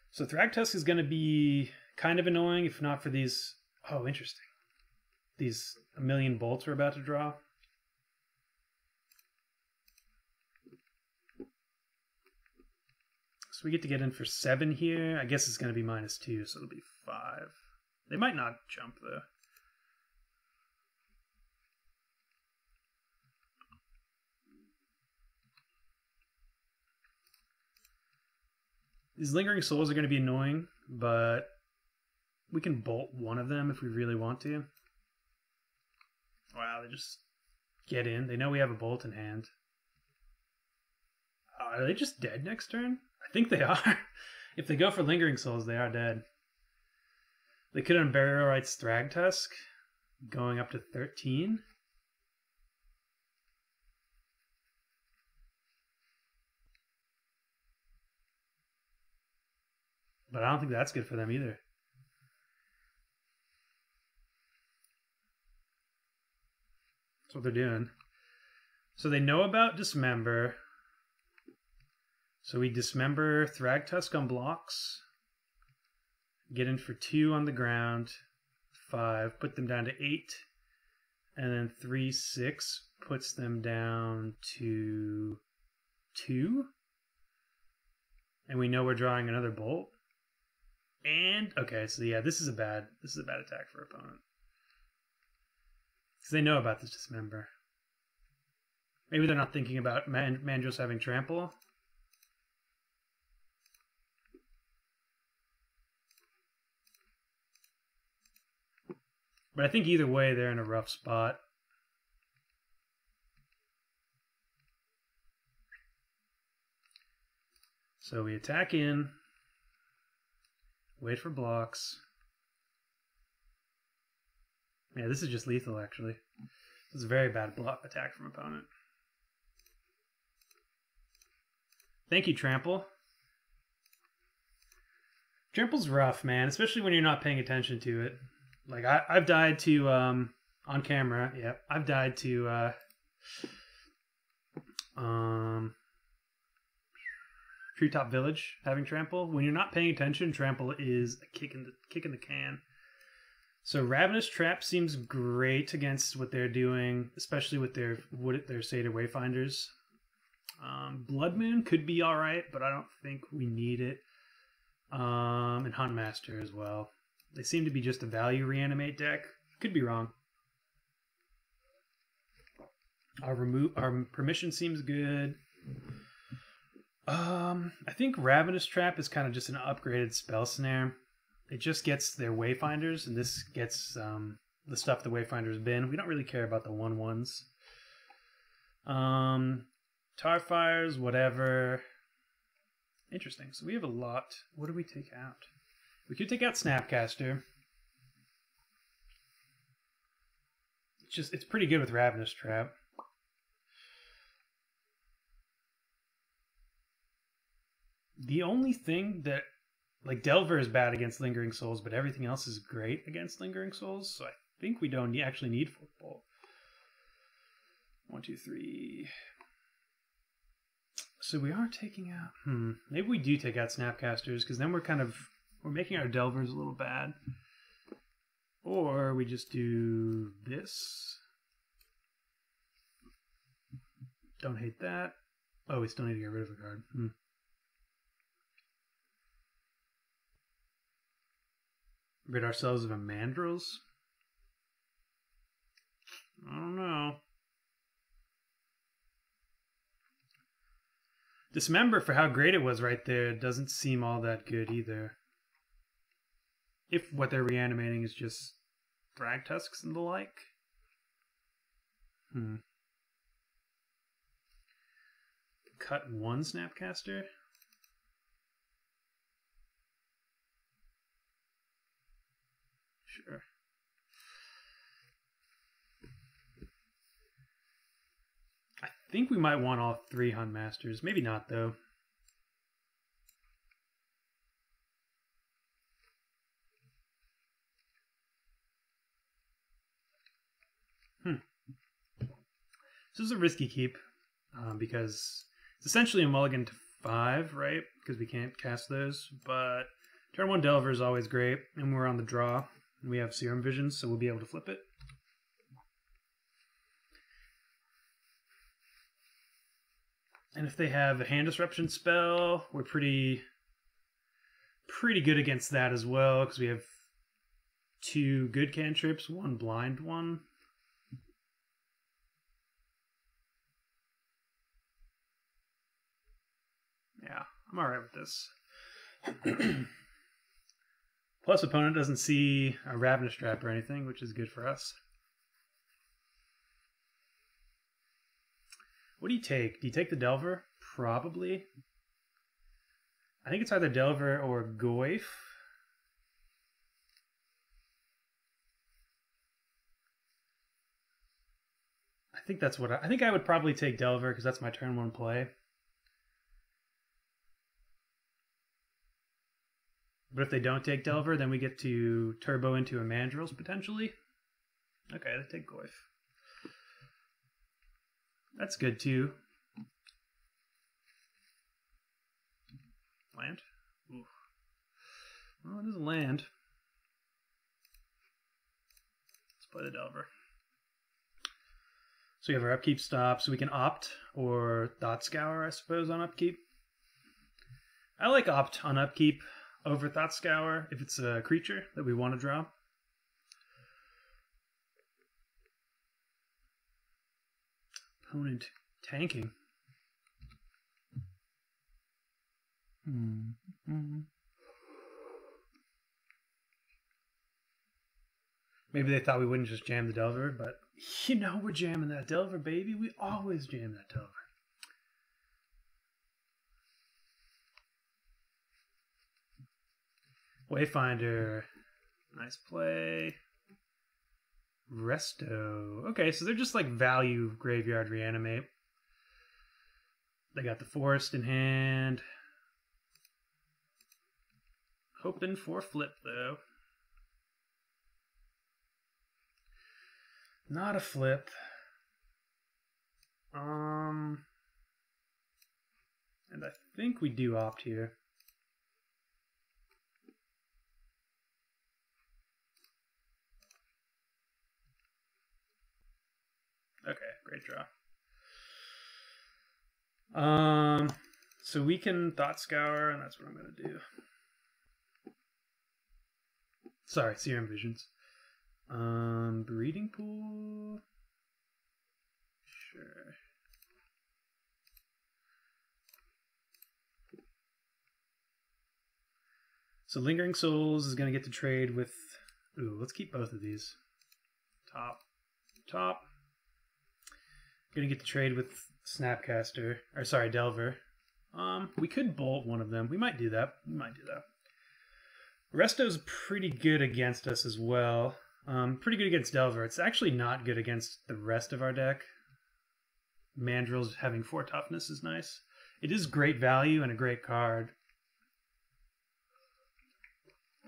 So Thragtusk is going to be kind of annoying if not for these... Oh, interesting. These 1,000,000 bolts we're about to draw. So we get in for 7 here. I guess it's going to be -2, so it'll be 5. They might not jump, though. These Lingering Souls are going to be annoying, but we can bolt one of them if we really want to. Wow, they just get in. They know we have a bolt in hand. Are they just dead next turn? I think they are. If they go for Lingering Souls, they are dead. They could Unburial Rites Thragtusk, going up to 13. But I don't think that's good for them either. That's what they're doing. So they know about Dismember. So we Dismember Thragtusk on blocks. Get in for 2 on the ground. 5. Put them down to 8. And then 3, 6 puts them down to 2. And we know we're drawing another bolt. And okay, so yeah, this is a bad attack for opponent. Because they know about this Dismember. Maybe they're not thinking about Mandrills having Trample. But I think either way, they're in a rough spot. So we attack in. Wait for blocks. Yeah, this is just lethal, actually. This is a very bad block attack from opponent. Thank you, Trample. Trample's rough, man, especially when you're not paying attention to it. Like, I've died to, on camera, yep, I've died to, Treetop Village having Trample. When you're not paying attention, Trample is a kick in the can. So Ravenous Trap seems great against what they're doing, especially with their Satyr Wayfinders. Blood Moon could be alright, but I don't think we need it. And Huntmaster as well. They seem to be just a value reanimate deck. Could be wrong. Our permission seems good. I think Ravenous Trap is kind of just an upgraded Spell Snare. It just gets their Wayfinders, and this gets the stuff the Wayfinders bin. We don't really care about the 1/1s. Tarfires, whatever. Interesting. So we have a lot. What do we take out? We could take out Snapcaster. It's pretty good with Ravenous Trap. The only thing that, like, Delver is bad against Lingering Souls, but everything else is great against Lingering Souls, so I think we don't actually need Football. 1, 2, 3. So we are taking out... Maybe we do take out Snapcasters, because then we're making our Delvers a little bad. Or we just do this. Don't hate that. Oh, we still need to get rid of a card. Rid ourselves of a Mandrills? I don't know. Dismember, for how great it was right there, doesn't seem all that good either. If what they're reanimating is just Thragtusks and the like. Cut 1 Snapcaster? Sure. I think we might want all 3 Huntmasters. Maybe not, though. This is a risky keep, because it's essentially a mulligan to 5, right? Because we can't cast those, but turn 1 Delver is always great, and we're on the draw. We have Serum Visions, so we'll be able to flip it. And if they have a Hand Disruption spell, we're pretty pretty good against that as well, because we have 2 good cantrips, 1 blind one. Yeah, I'm alright with this. Plus, opponent doesn't see a Ravenous Trap or anything, which is good for us. What do you take? Do you take the Delver? Probably. I think it's either Delver or Goyf. I think that's what I think I would probably take Delver because that's my turn 1 play. But if they don't take Delver, then we get to turbo into a Mandrills potentially. Okay, they take Goyf. That's good too. Land? Oof. Well, it is a land. Let's play the Delver. So we have our upkeep stop, so we can opt or Thought Scour, I suppose, on upkeep. I like opt on upkeep over Thought Scour if it's a creature that we want to draw. Opponent tanking. Maybe they thought we wouldn't just jam the Delver, but you know we're jamming that Delver, baby. We always jam that Delver. Wayfinder. Nice play. Resto. Okay, so they're just like value Graveyard Reanimate. They got the Forest in hand. Hoping for flip, though. Not a flip. And I think we do opt here. Okay, great draw. So we can Thought Scour, and that's what I'm going to do. Sorry, Serum Visions. Breeding Pool? Sure. So Lingering Souls is going to get to trade with... Ooh, let's keep both of these. Top. Top. Going to get to trade with Snapcaster. Or sorry, Delver. We could bolt one of them. We might do that. Resto's pretty good against us as well. Pretty good against Delver. It's actually not good against the rest of our deck. Mandrills having 4 toughness is nice. It is great value and a great card.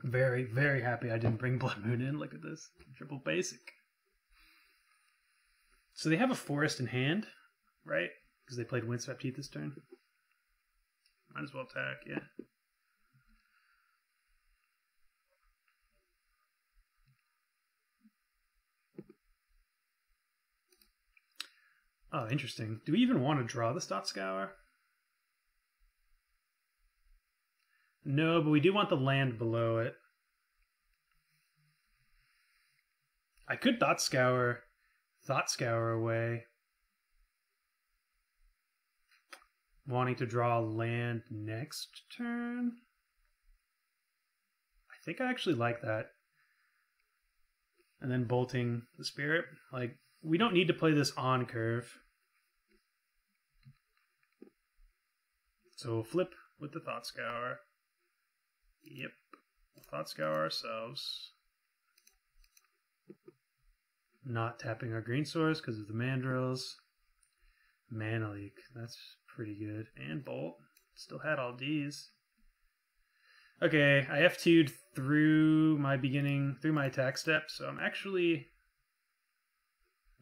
Very, very happy I didn't bring Blood Moon in. Look at this. Triple basic. So they have a Forest in hand, right? Because they played Windswept Heath this turn. Might as well attack, yeah. Oh, interesting. Do we even want to draw the Thought Scour? No, but we do want the land below it. I could Thought Scour away. Wanting to draw land next turn? I think I actually like that. And then bolting the Spirit. Like, we don't need to play this on curve. So we'll flip with the Thought Scour. Yep. We'll Thought Scour ourselves. Not tapping our green source because of the Mandrills. Mana Leak. That's pretty good. And Bolt. Still had all Ds. Okay, I F2'd through my attack step, so I'm actually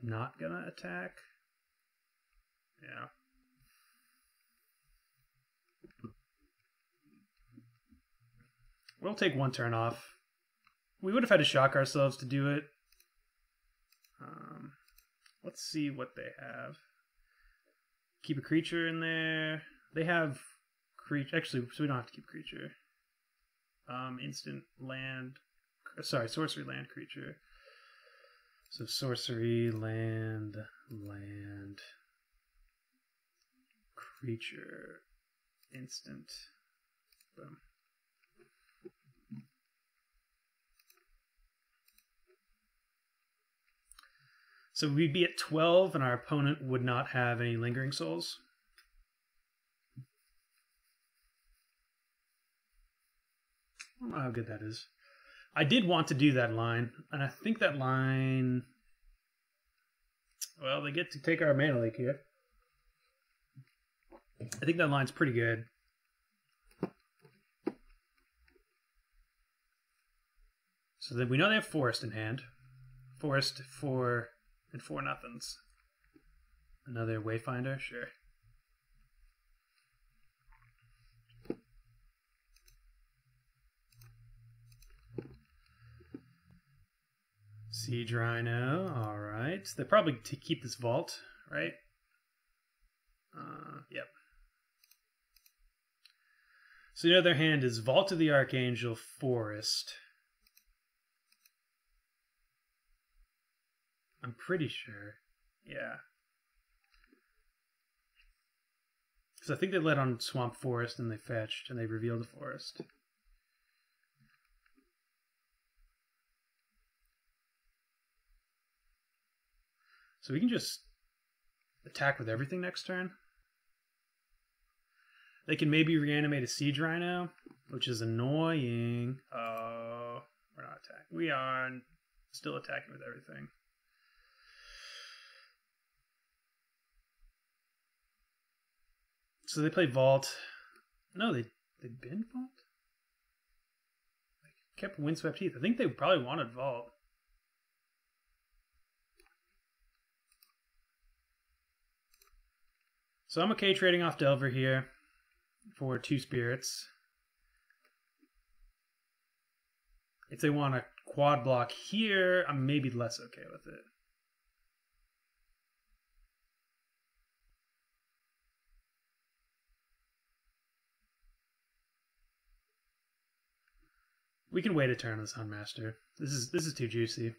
not gonna attack. Yeah. We'll take 1 turn off. We would have had to shock ourselves to do it. Let's see what they have. Keep a creature in there. They have creature. Actually, so we don't have to keep creature. instant land. Sorry, sorcery land creature. So sorcery land creature instant. Boom. So we'd be at 12, and our opponent would not have any Lingering Souls. I don't know how good that is. I did want to do that line, and I think that line... Well, they get to take our mana leak here. I think that line's pretty good. So then we know they have Forest in hand. Forest for... and 4 nothings. Another Wayfinder, sure. Siege Rhino, alright. They're probably to keep this vault, right? Yep. So the other hand is Vault of the Archangel, Forest. I'm pretty sure. Yeah. Because I think they let on Swamp Forest and they fetched and they revealed the forest. So we can just attack with everything next turn. They can maybe reanimate a Siege Rhino, which is annoying. Oh, we're not attacking. We are still attacking with everything. So they play Vault. No, they banned Vault? They kept Windswept Heath. I think they probably wanted Vault. So I'm okay trading off Delver here for 2 spirits. If they want a quad block here, I'm maybe less okay with it. We can wait a turn on this Hunmaster. This is too juicy.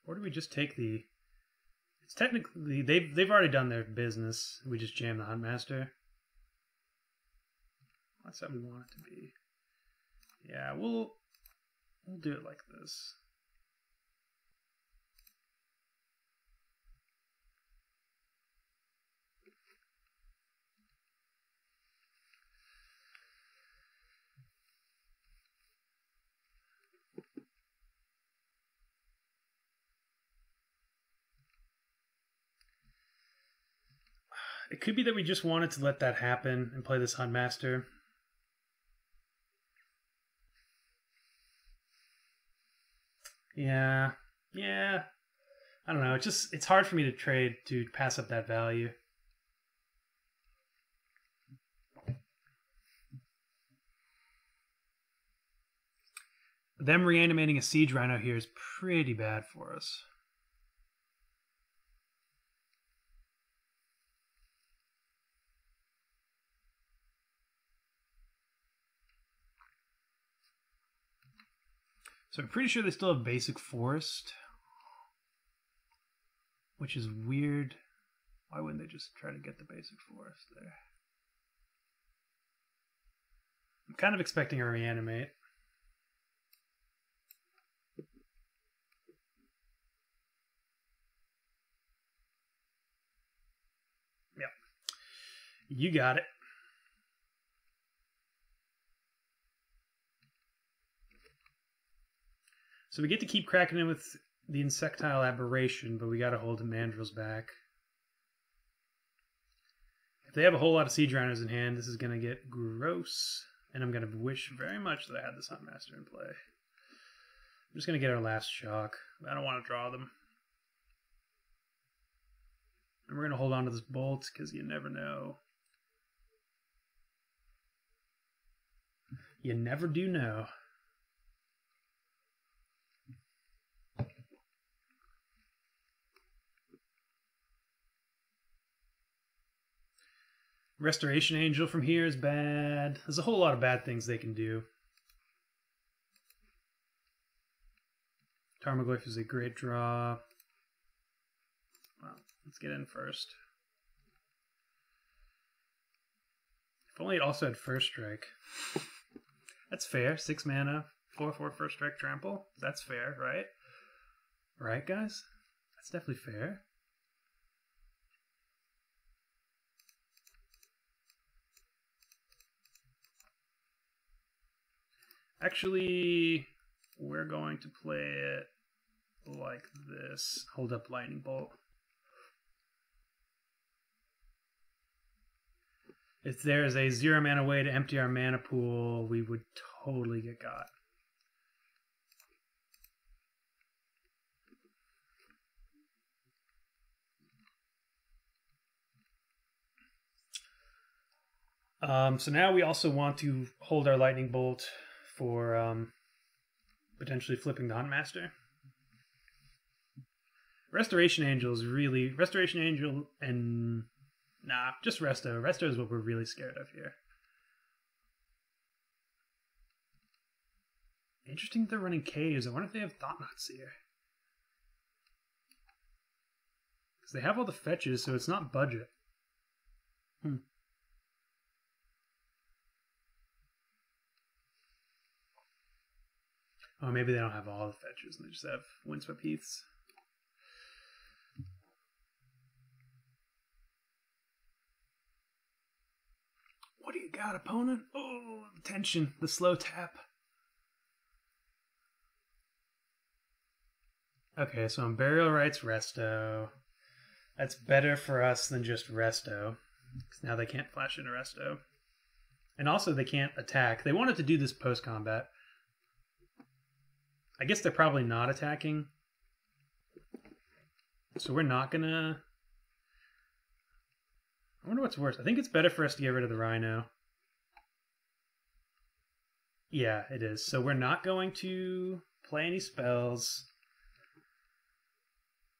Or do we just take the... It's technically... They've already done their business. We just jam the Huntmaster. That's how we want it to be. Yeah, we'll do it like this. It could be that we just wanted to let that happen and play this Huntmaster. Yeah. I don't know. It's hard for me to trade to pass up that value. Them reanimating a Siege Rhino here is pretty bad for us. So I'm pretty sure they still have basic forest, which is weird. Why wouldn't they just try to get the basic forest there? I'm kind of expecting a reanimate. Yep. You got it. So we get to keep cracking in with the Insectile Aberration, but we got to hold the Mandrills back. If they have a whole lot of Siege Rhinos in hand, this is going to get gross. And I'm going to wish very much that I had this Huntmaster in play. I'm just going to get our last shock. I don't want to draw them. And we're going to hold on to this Bolt, because you never know. You never do know. Restoration Angel from here is bad. There's a whole lot of bad things they can do. Tarmogoyf is a great draw. Well, let's get in first. If only it also had First Strike. That's fair. 6 mana, 4/4 First Strike trample. That's fair, right? Right, guys? That's definitely fair. Actually, we're going to play it like this. Hold up Lightning Bolt. If there is a 0 mana way to empty our mana pool, we would totally get got. So now we also want to hold our Lightning Bolt for potentially flipping the Huntmaster. Restoration Angel is really... Restoration Angel and... Nah, just Resto. Resto is what we're really scared of here. Interesting that they're running Caves. I wonder if they have Thought-Knot Seer. Because they have all the fetches, so it's not budget. Oh, maybe they don't have all the fetches and they just have Windswept Heaths. What do you got, opponent? Oh, tension. The slow tap. Okay, so Unburial Rites Resto. That's better for us than just Resto. Because now they can't flash into Resto. And also they can't attack. They wanted to do this post-combat. I guess they're probably not attacking. So we're not gonna... I wonder what's worse. I think it's better for us to get rid of the Rhino. Yeah, it is. So we're not going to play any spells.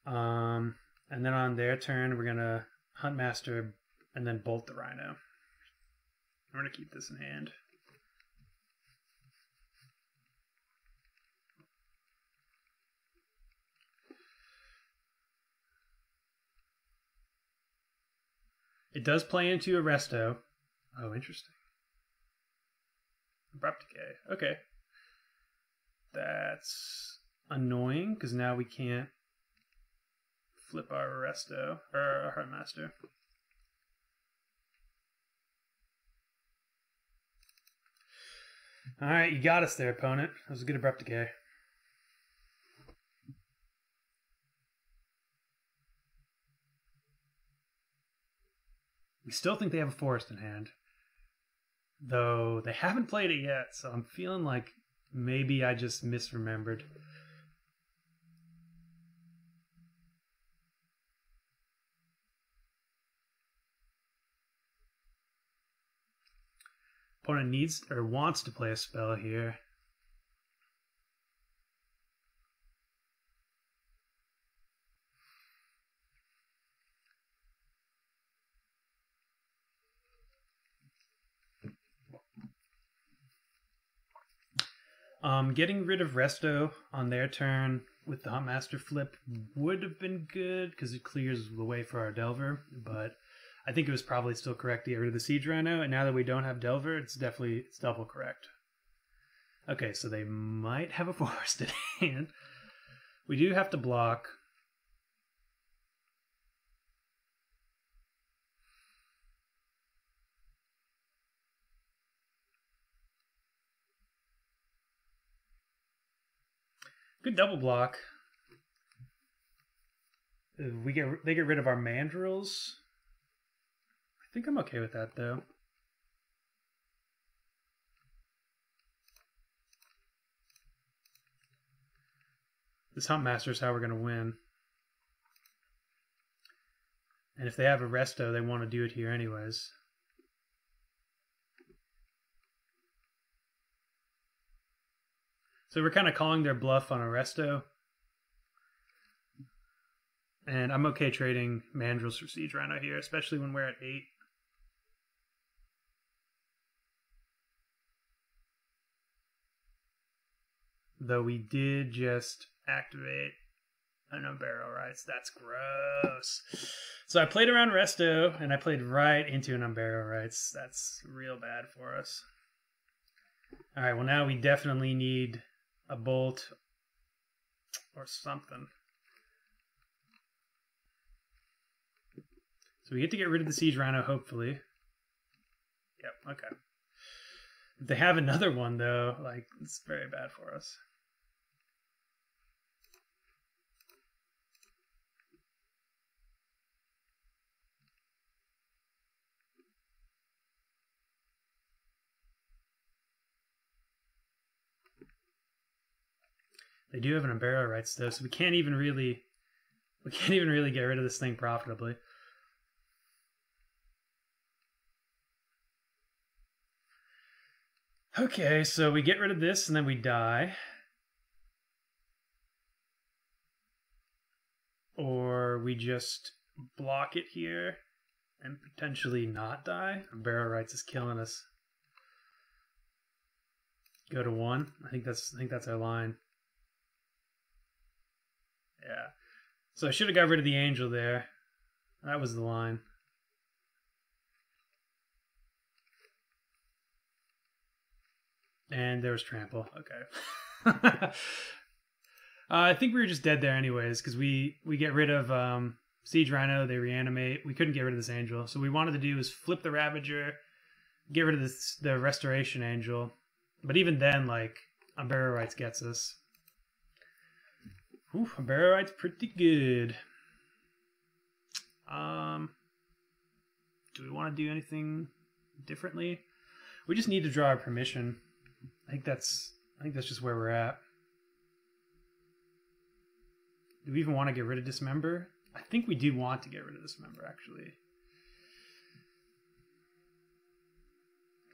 And then on their turn, we're going to Huntmaster and then bolt the Rhino. I'm going to keep this in hand. It does play into a Resto. Oh, interesting. Abrupt Decay. Okay. That's annoying, because now we can't flip our Resto, or our Huntmaster. Alright, you got us there, opponent. That was a good Abrupt Decay. We still think they have a Forest in hand. Though they haven't played it yet, so I'm feeling like maybe I just misremembered. Opponent needs or wants to play a spell here. Getting rid of Resto on their turn with the Huntmaster flip would have been good because it clears the way for our Delver, but I think it was probably still correct to get rid of the Siege Rhino, and now that we don't have Delver, it's double correct. Okay, so they might have a Forest in hand. We do have to block. Good double block. They get rid of our Mandrills. I think I'm okay with that though. This Huntmaster is how we're going to win. And if they have a Resto, they want to do it here anyways. So we're kind of calling their bluff on a Resto. And I'm okay trading Mandrills for Siege Rhino here, especially when we're at 8. Though we did just activate an Unburial Rites. That's gross. So I played around Resto, and I played right into an Unburial Rites. That's real bad for us. Alright, well now we definitely need a bolt or something. So we get to get rid of the Siege Rhino, hopefully. Yep, okay. If they have another one, though, like, it's very bad for us. They do have an Unburial Rites, though, so we can't even really get rid of this thing profitably. Okay, so we get rid of this and then we die. Or we just block it here and potentially not die. Unburial Rites is killing us. Go to 1. I think that's our line. Yeah. So I should have got rid of the Angel there. That was the line. And there was Trample. Okay. I think we were just dead there anyways, because we get rid of Siege Rhino, they reanimate. We couldn't get rid of this Angel. So what we wanted to do is flip the Ravager, get rid of the Restoration Angel. But even then, like, Unburial Rites gets us. Ooh, Unburial Rites pretty good. Do we want to do anything differently? We just need to draw our permission. I think that's just where we're at. Do we even want to get rid of Dismember? I think we do want to get rid of Dismember, actually.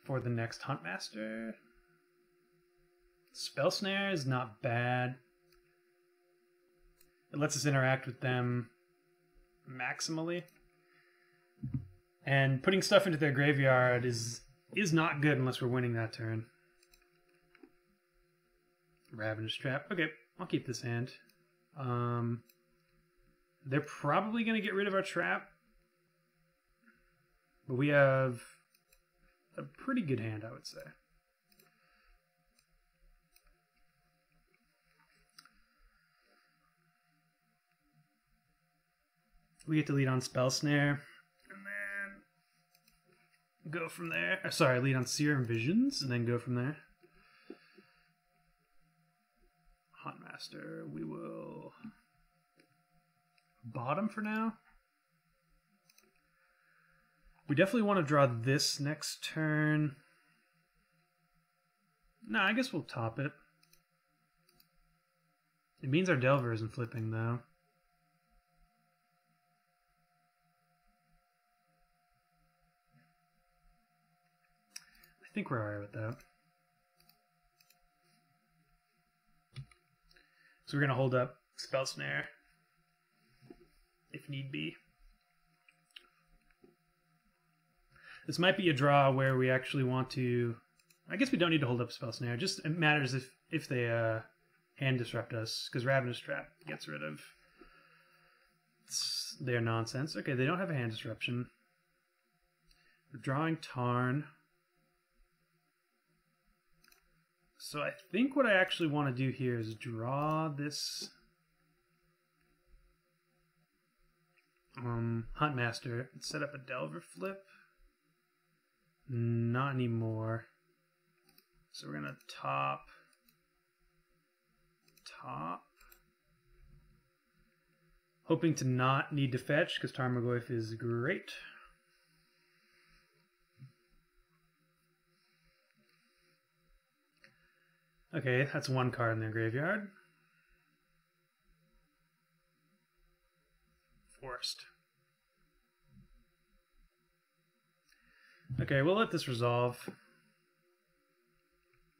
For the next Huntmaster. Spell Snare is not bad. It lets us interact with them maximally. And putting stuff into their graveyard is not good unless we're winning that turn. Ravenous Trap. Okay, I'll keep this hand. They're probably going to get rid of our trap. But we have a pretty good hand, I would say. We get to lead on Spell Snare. And then go from there. Sorry, lead on Serum Visions, and then go from there. Huntmaster, we will bottom for now. We definitely want to draw this next turn. No, I guess we'll top it. It means our Delver isn't flipping, though. I think we're alright with that. So we're going to hold up Spell Snare if need be. This might be a draw where we actually want to... I guess we don't need to hold up Spell Snare. Just it matters if they hand disrupt us, because Ravenous Trap gets rid of their nonsense. Okay, they don't have a hand disruption. We're drawing Tarn. So I think what I actually want to do here is draw this Huntmaster and set up a Delver flip. Not anymore. So we're going to top. Hoping to not need to fetch because Tarmogoyf is great. Okay, that's one card in their graveyard. Forest. Okay, we'll let this resolve.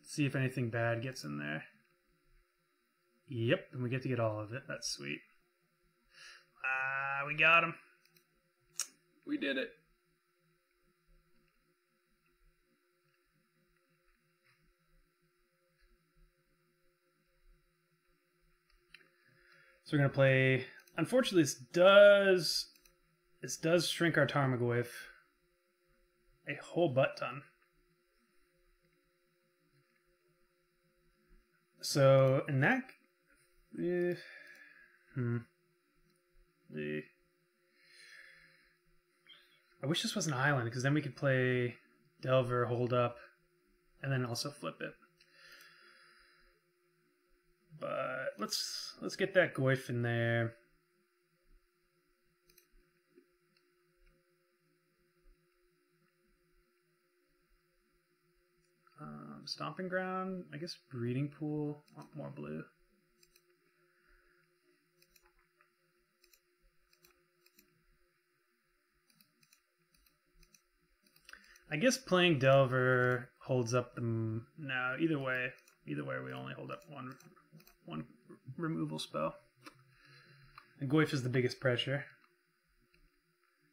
See if anything bad gets in there. Yep, and we get to get all of it. That's sweet. We got him. We did it. So we're gonna play. Unfortunately, this does shrink our Tarmogoyf a whole butt ton. So in that, I wish this was an island because then we could play Delver, hold up, and then also flip it. But let's get that Goyf in there. Stomping Ground, I guess Breeding Pool, more blue. I guess playing Delver holds up the... No, either way we only hold up one removal spell. And Goyf is the biggest pressure.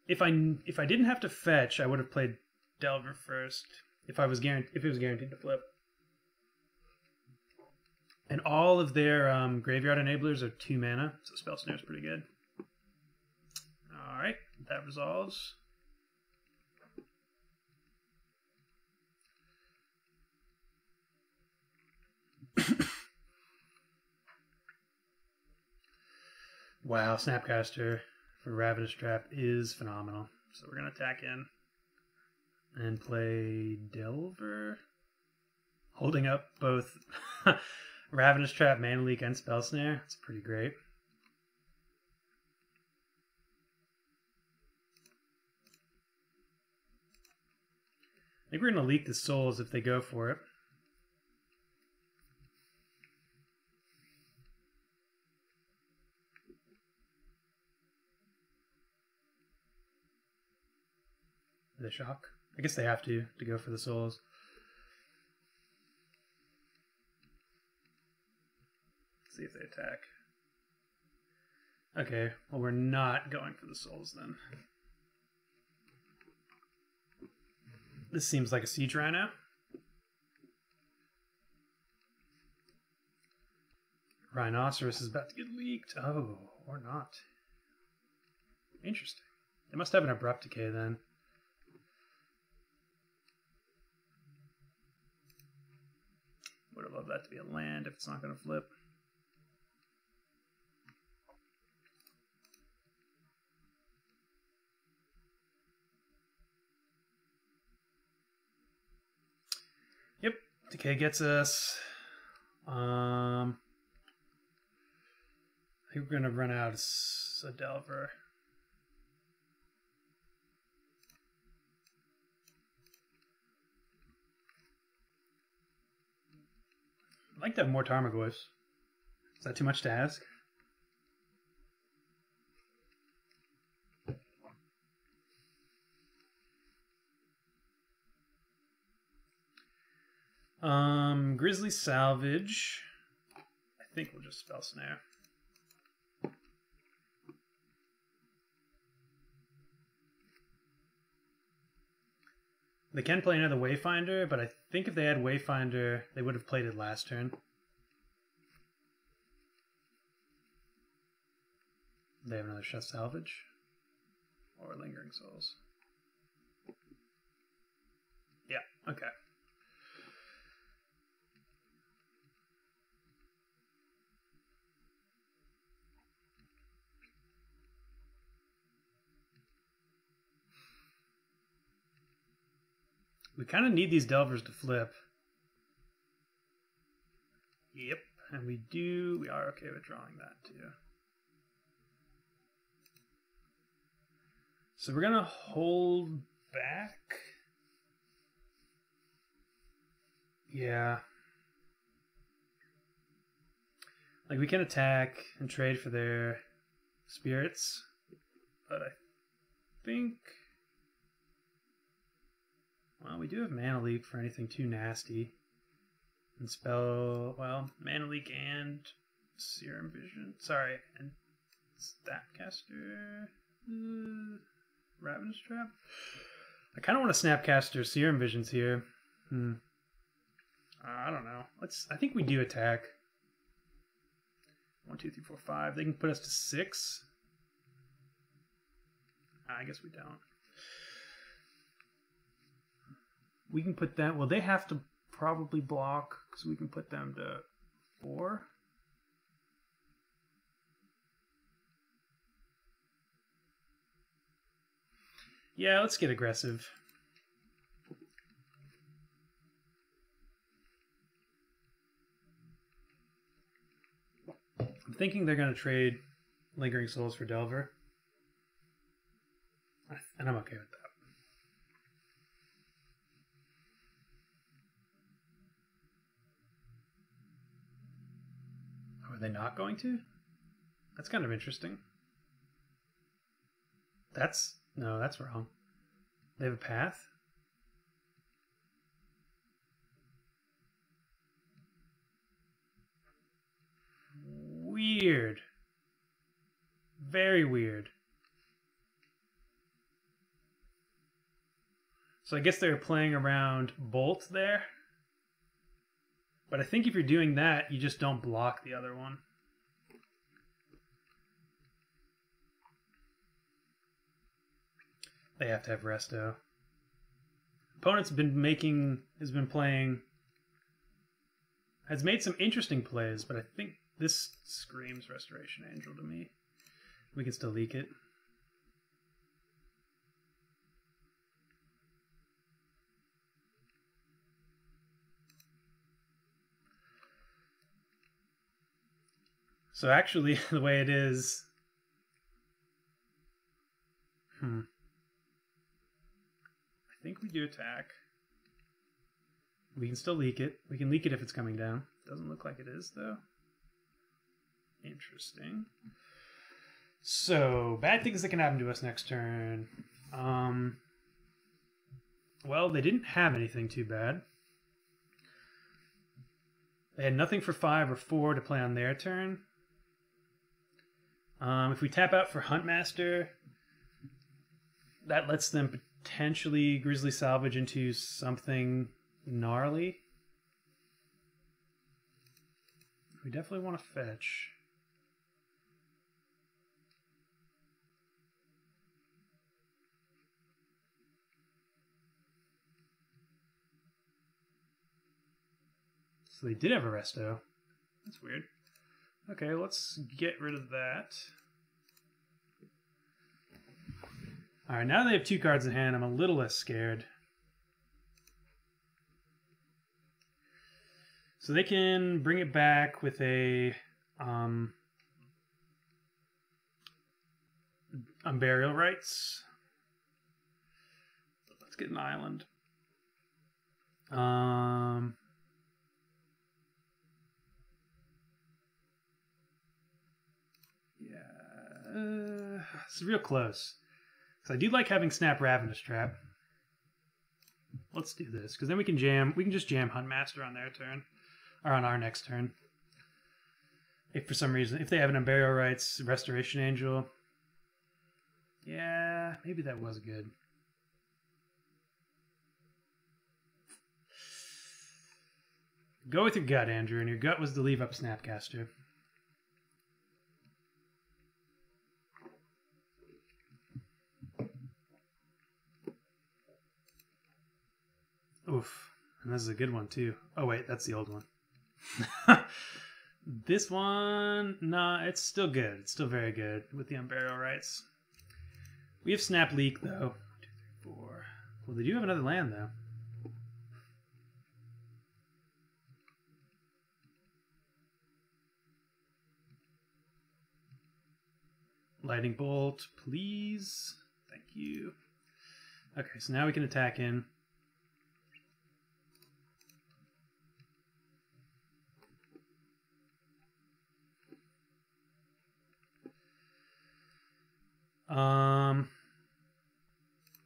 If I didn't have to fetch, I would have played Delver first. If it was guaranteed to flip. And all of their graveyard enablers are 2 mana, so Spell Snare is pretty good. Alright, that resolves. Wow, Snapcaster for Ravenous Trap is phenomenal. So we're going to attack in. And play Delver, holding up both Ravenous Trap, Mana Leak, and Spell Snare. It's pretty great. I think we're going to leak the souls if they go for it. The shock. I guess they have to go for the souls. Let's see if they attack. Okay, well we're not going for the souls then. This seems like a Siege Rhino. Rhinoceros is about to get leaked. Oh, or not. Interesting. They must have an Abrupt Decay then. Would have loved that to be a land if it's not going to flip. Yep, Decay gets us. I think we're going to run out a Delver. I'd like to have more Tarmogoyfs. Is that too much to ask? Grizzly Salvage. I think we'll just Spell Snare. They can play another Wayfinder, but I think if they had Wayfinder, they would have played it last turn. They have another Chef Salvage? Or Lingering Souls? Yeah, okay. We kind of need these Delvers to flip. Yep, and we are okay with drawing that too. So we're gonna hold back. Yeah. Like we can attack and trade for their spirits, but I think... Well, we do have Mana Leak for anything too nasty. And spell, well, Mana Leak and Serum Vision. Sorry, and Snapcaster. Ravenous Trap. I kind of want to Snapcaster Serum Visions here. I don't know. I think we do attack. 1, 2, 3, 4, 5. They can put us to 6. I guess we don't. We can put them... Well, they have to probably block, because we can put them to 4. Yeah, let's get aggressive. I'm thinking they're going to trade Lingering Souls for Delver. And I'm okay with that. Are they not going to? That's kind of interesting. No, that's wrong. They have a path? Weird. Very weird. So I guess they're playing around Bolt there. But I think if you're doing that, you just don't block the other one. They have to have Resto. Opponent's been has made some interesting plays, but I think this screams Restoration Angel to me. We can still leak it. So actually, the way it is... I think we do attack. We can still leak it. We can leak it if it's coming down. Doesn't look like it is, though. Interesting. So, bad things that can happen to us next turn. Well, they didn't have anything too bad. They had nothing for 5 or 4 to play on their turn. If we tap out for Huntmaster, that lets them potentially Grizzly Salvage into something gnarly. We definitely want to fetch. So they did have a Resto. That's weird. Okay, let's get rid of that. Alright, now they have 2 cards in hand, I'm a little less scared. So they can bring it back with a Unburial Rites. Let's get an island. It's real close. So I do like having Snap Ravenous Trap. Let's do this, because then we can jam. We can just jam Huntmaster on their turn, or on our next turn. If for some reason, if they have an Unburial Rites, Restoration Angel. Yeah, maybe that was good. Go with your gut, Andrew, and your gut was to leave up Snapcaster. Oof. And this is a good one, too. Oh, wait, that's the old one. This one, nah, it's still good. It's still very good with the Unburial Rites. We have Snap Leak, though. 1, 2, 3, 4. Well, they do have another land, though. Lightning Bolt, please. Thank you. Okay, so now we can attack in.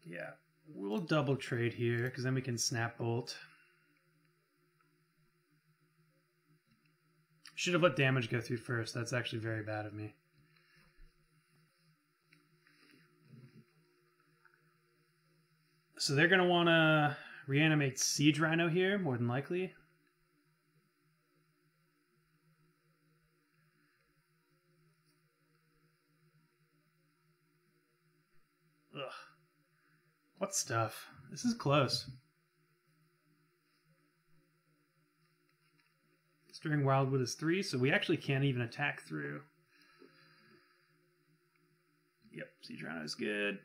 Yeah, we'll double trade here because then we can Snap Bolt. Should have let damage go through first. That's actually very bad of me. So they're going to want to reanimate Siege Rhino here, more than likely. What stuff? This is close. Stirring Wildwood is 3, so we actually can't even attack through. Yep, Siege Rhino is good.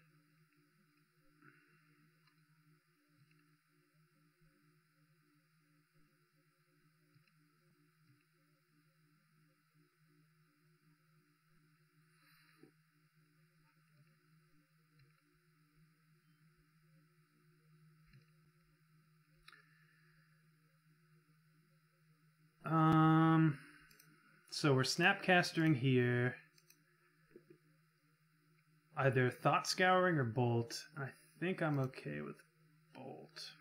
So we're Snapcastering here. Either Thought Scouring or Bolt. I think I'm okay with Bolt.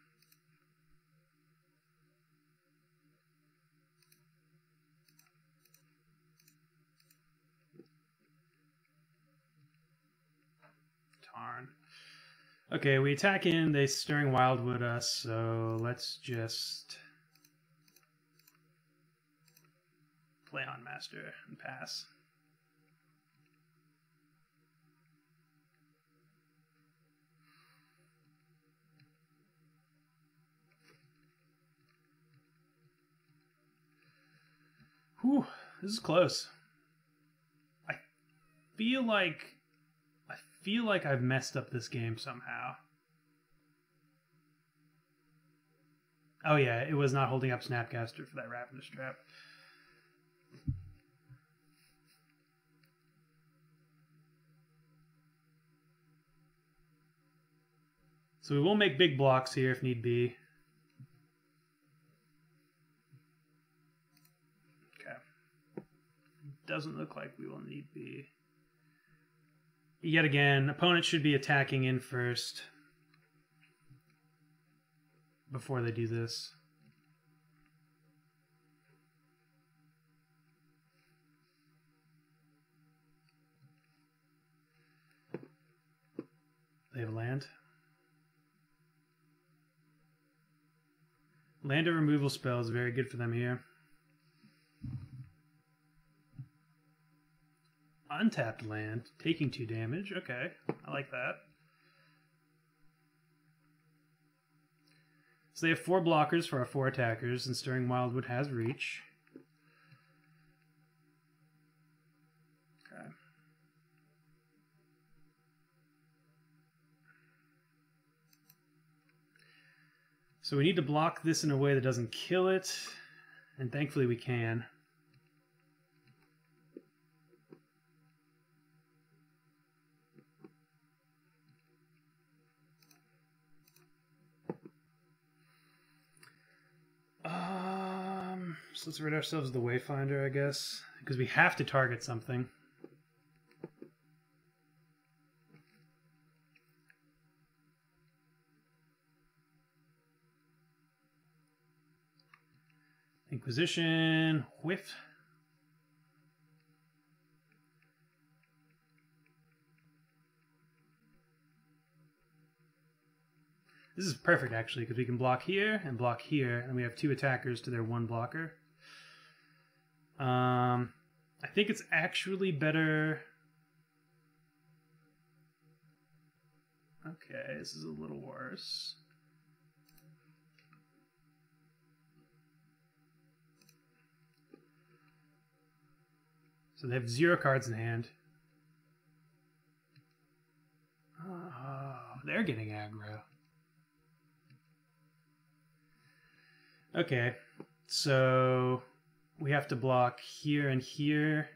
Tarn. Okay, we attack in, they Stirring Wildwood us, so let's just play on Master and pass. Whew, this is close. I feel like I've messed up this game somehow. Oh yeah, it was not holding up Snapcaster for that Ravenous Trap. So we will make big blocks here if need be. Okay. Doesn't look like we will need be. Yet again, opponent should be attacking in first before they do this. They have land. Land of removal spell is very good for them here. Untapped land, taking 2 damage. Okay, I like that. So they have 4 blockers for our 4 attackers, and Stirring Wildwood has reach. Okay. So we need to block this in a way that doesn't kill it, and thankfully we can. So let's rid ourselves of the Wayfinder, I guess, because we have to target something. Inquisition, whiff. This is perfect, actually, because we can block here, and we have 2 attackers to their 1 blocker. I think it's actually better... Okay, this is a little worse. So they have 0 cards in hand. Oh, they're getting aggro. Okay, so we have to block here and here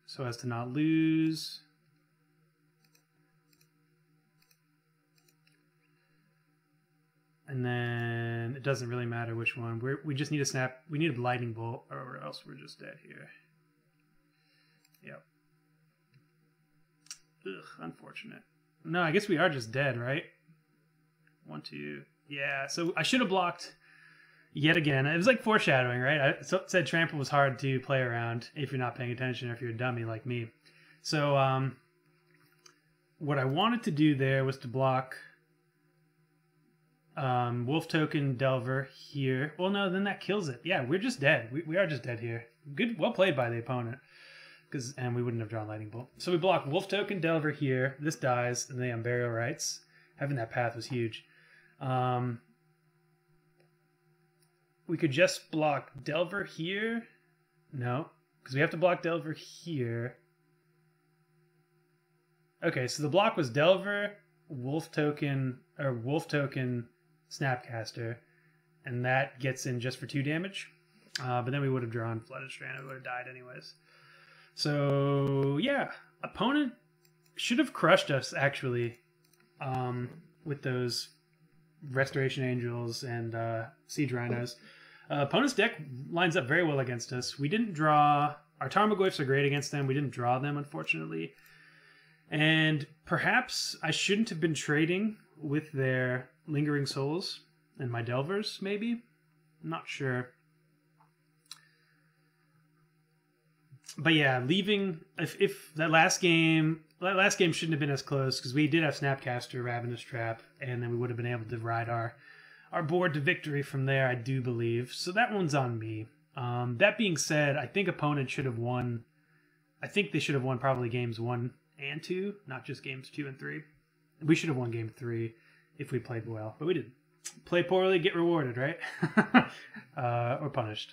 so as to not lose. And then it doesn't really matter which one. We just need a snap. We need a lightning bolt, or else we're just dead here. Yep. Ugh, unfortunate. No, I guess we are just dead, right? 1, 2. Yeah, so I should have blocked yet again. It was like foreshadowing, right? I said Trample was hard to play around if you're not paying attention or if you're a dummy like me. So what I wanted to do there was to block Wolf Token Delver here. Well, no, then that kills it. Yeah, we're just dead. We are just dead here. Good, well played by the opponent. And we wouldn't have drawn Lightning Bolt. So we block Wolf Token Delver here. This dies, and they Unburial Rites. having that path was huge. We could just block Delver here. No, because we have to block Delver here. Okay, so the block was Delver, Wolf token, Snapcaster, and that gets in just for 2 damage. But then we would have drawn Flooded Strand, we would have died anyways. So yeah, opponent should have crushed us actually, with those Restoration Angels and Siege Rhinos. Opponent's deck lines up very well against us. We didn't draw... Our Tarmogoyfs are great against them. We didn't draw them, unfortunately. And perhaps I shouldn't have been trading with their Lingering Souls and my Delvers, maybe? I'm not sure. But yeah, leaving... If that last game shouldn't have been as close, because we did have Snapcaster, Ravenous Trap, and then we would have been able to ride our board to victory from there, I do believe. So that one's on me. That being said, I think opponent should have won. I think they should have won probably games 1 and 2, not just games 2 and 3. We should have won game 3 if we played well, but we didn't. Play poorly, get rewarded, right? Or punished,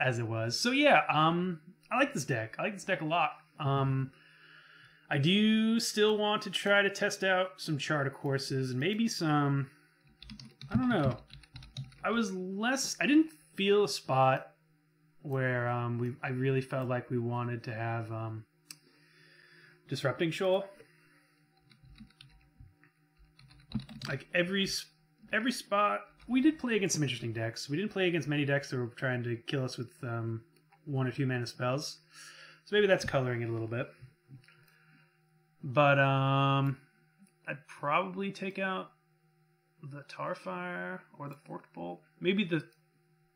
as it was. So yeah, I like this deck. I like this deck a lot. I do still want to try to test out some charter courses and maybe some... I don't know. I didn't feel a spot where I really felt like we wanted to have Disrupting Shoal. Like every spot, we did play against some interesting decks. We didn't play against many decks that were trying to kill us with 1 or 2 mana spells. So maybe that's coloring it a little bit. But I'd probably take out the Tarfire or the Forked Bolt. Maybe the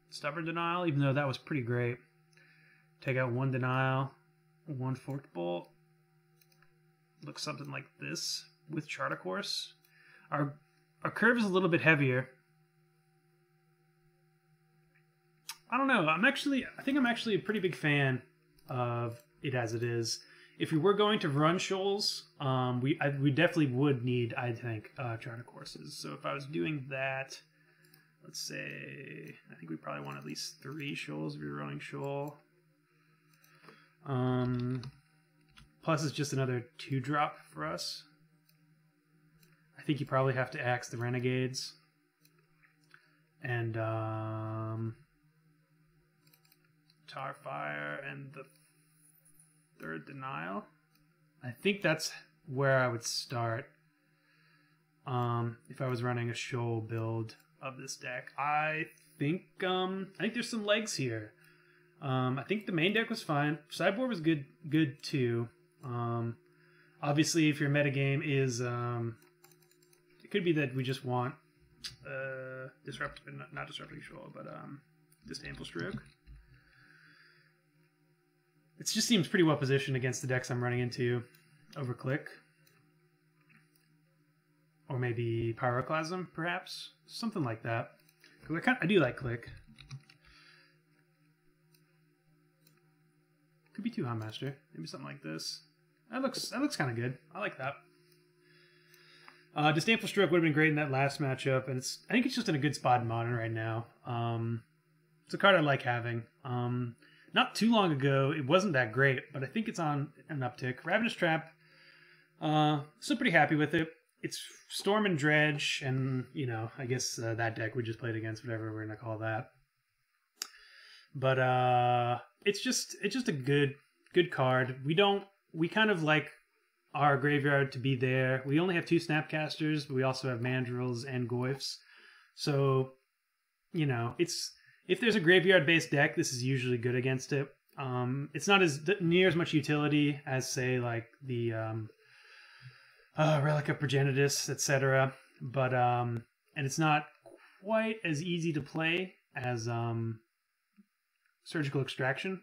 Stubborn Denial, even though that was pretty great. Take out 1 Denial, 1 Forked Bolt. Looks something like this with Charter Course. Our curve is a little bit heavier. I don't know. I think I'm actually a pretty big fan of it as it is. If we were going to run shoals, we definitely would need, I think, charter courses. So if I was doing that, let's say, I think we probably want at least 3 shoals if you're running shoal. Plus it's just another 2-drop for us. I think you probably have to axe the Renegades. And Tarfire and the 3rd Denial. I think that's where I would start if I was running a shoal build of this deck. I think there's some legs here. I think the main deck was fine. Sideboard was good too. Obviously, if your metagame is it could be that we just want not disrupting shoal, but Disdainful Stroke. It just seems pretty well positioned against the decks I'm running into. Over Click. Or maybe Pyroclasm, perhaps? Something like that. I do like Click. Could be 2 Houndmaster. Maybe something like this. That looks kind of good. I like that. Disdainful Stroke would have been great in that last matchup, and I think it's just in a good spot in Modern right now. It's a card I like having. Not too long ago, it wasn't that great, but I think it's on an uptick. Ravenous Trap, still pretty happy with it. It's Storm and Dredge, and, you know, I guess that deck we just played against, whatever we're going to call that. But it's just a good card. We kind of like our graveyard to be there. We only have 2 Snapcasters, but we also have Mandrills and Goyfs. So, you know, if there's a graveyard-based deck, this is usually good against it. It's not near as much utility as, say, like the Relic of Progenitus, etc. But and it's not quite as easy to play as Surgical Extraction.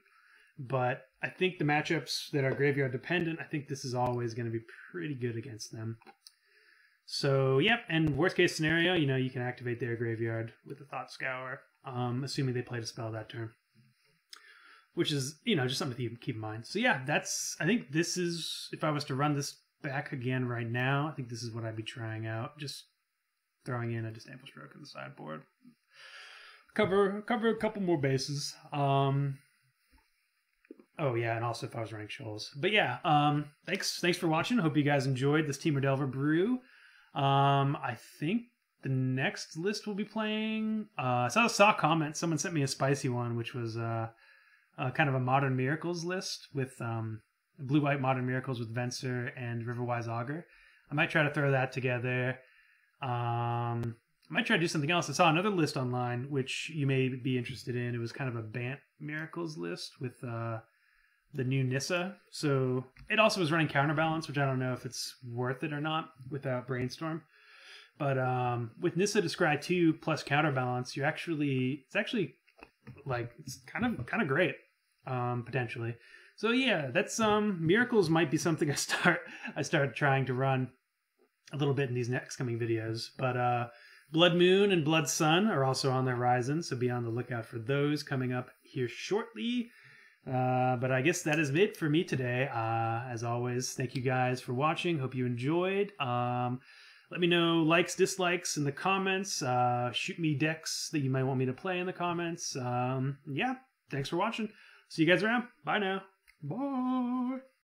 But I think the matchups that are graveyard dependent, I think this is always going to be pretty good against them. So, yep, and worst case scenario, you know, you can activate their graveyard with the Thought Scour, assuming they played a spell that turn. Which is, you know, just something to keep in mind. So yeah, I think this is, if I was to run this back again right now. I think this is what I'd be trying out. Just throwing in a Disdainful Stroke in the sideboard. Cover a couple more bases. Oh yeah, and also if I was running Shoals. But yeah, thanks for watching. Hope you guys enjoyed this Temur Delver brew. I think the next list we'll be playing. I saw a comment. Someone sent me a spicy one, which was kind of a Modern Miracles list with blue-white Modern Miracles with Venser and Riverwise Augur. I might try to throw that together. I might try to do something else. I saw another list online, which you may be interested in. It was kind of a Bant Miracles list with the new Nissa. So it also was running Counterbalance, which I don't know if it's worth it or not without Brainstorm. But with Nissa to Scry 2 plus Counterbalance, it's actually like it's kind of great potentially. So yeah, that's Miracles might be something I start trying to run a little bit in these next coming videos. But Blood Moon and Blood Sun are also on the horizon, so be on the lookout for those coming up here shortly. But I guess that is it for me today. As always, thank you guys for watching. Hope you enjoyed. Let me know likes, dislikes in the comments. Shoot me decks that you might want me to play in the comments. Yeah, thanks for watching. See you guys around. Bye now. Bye.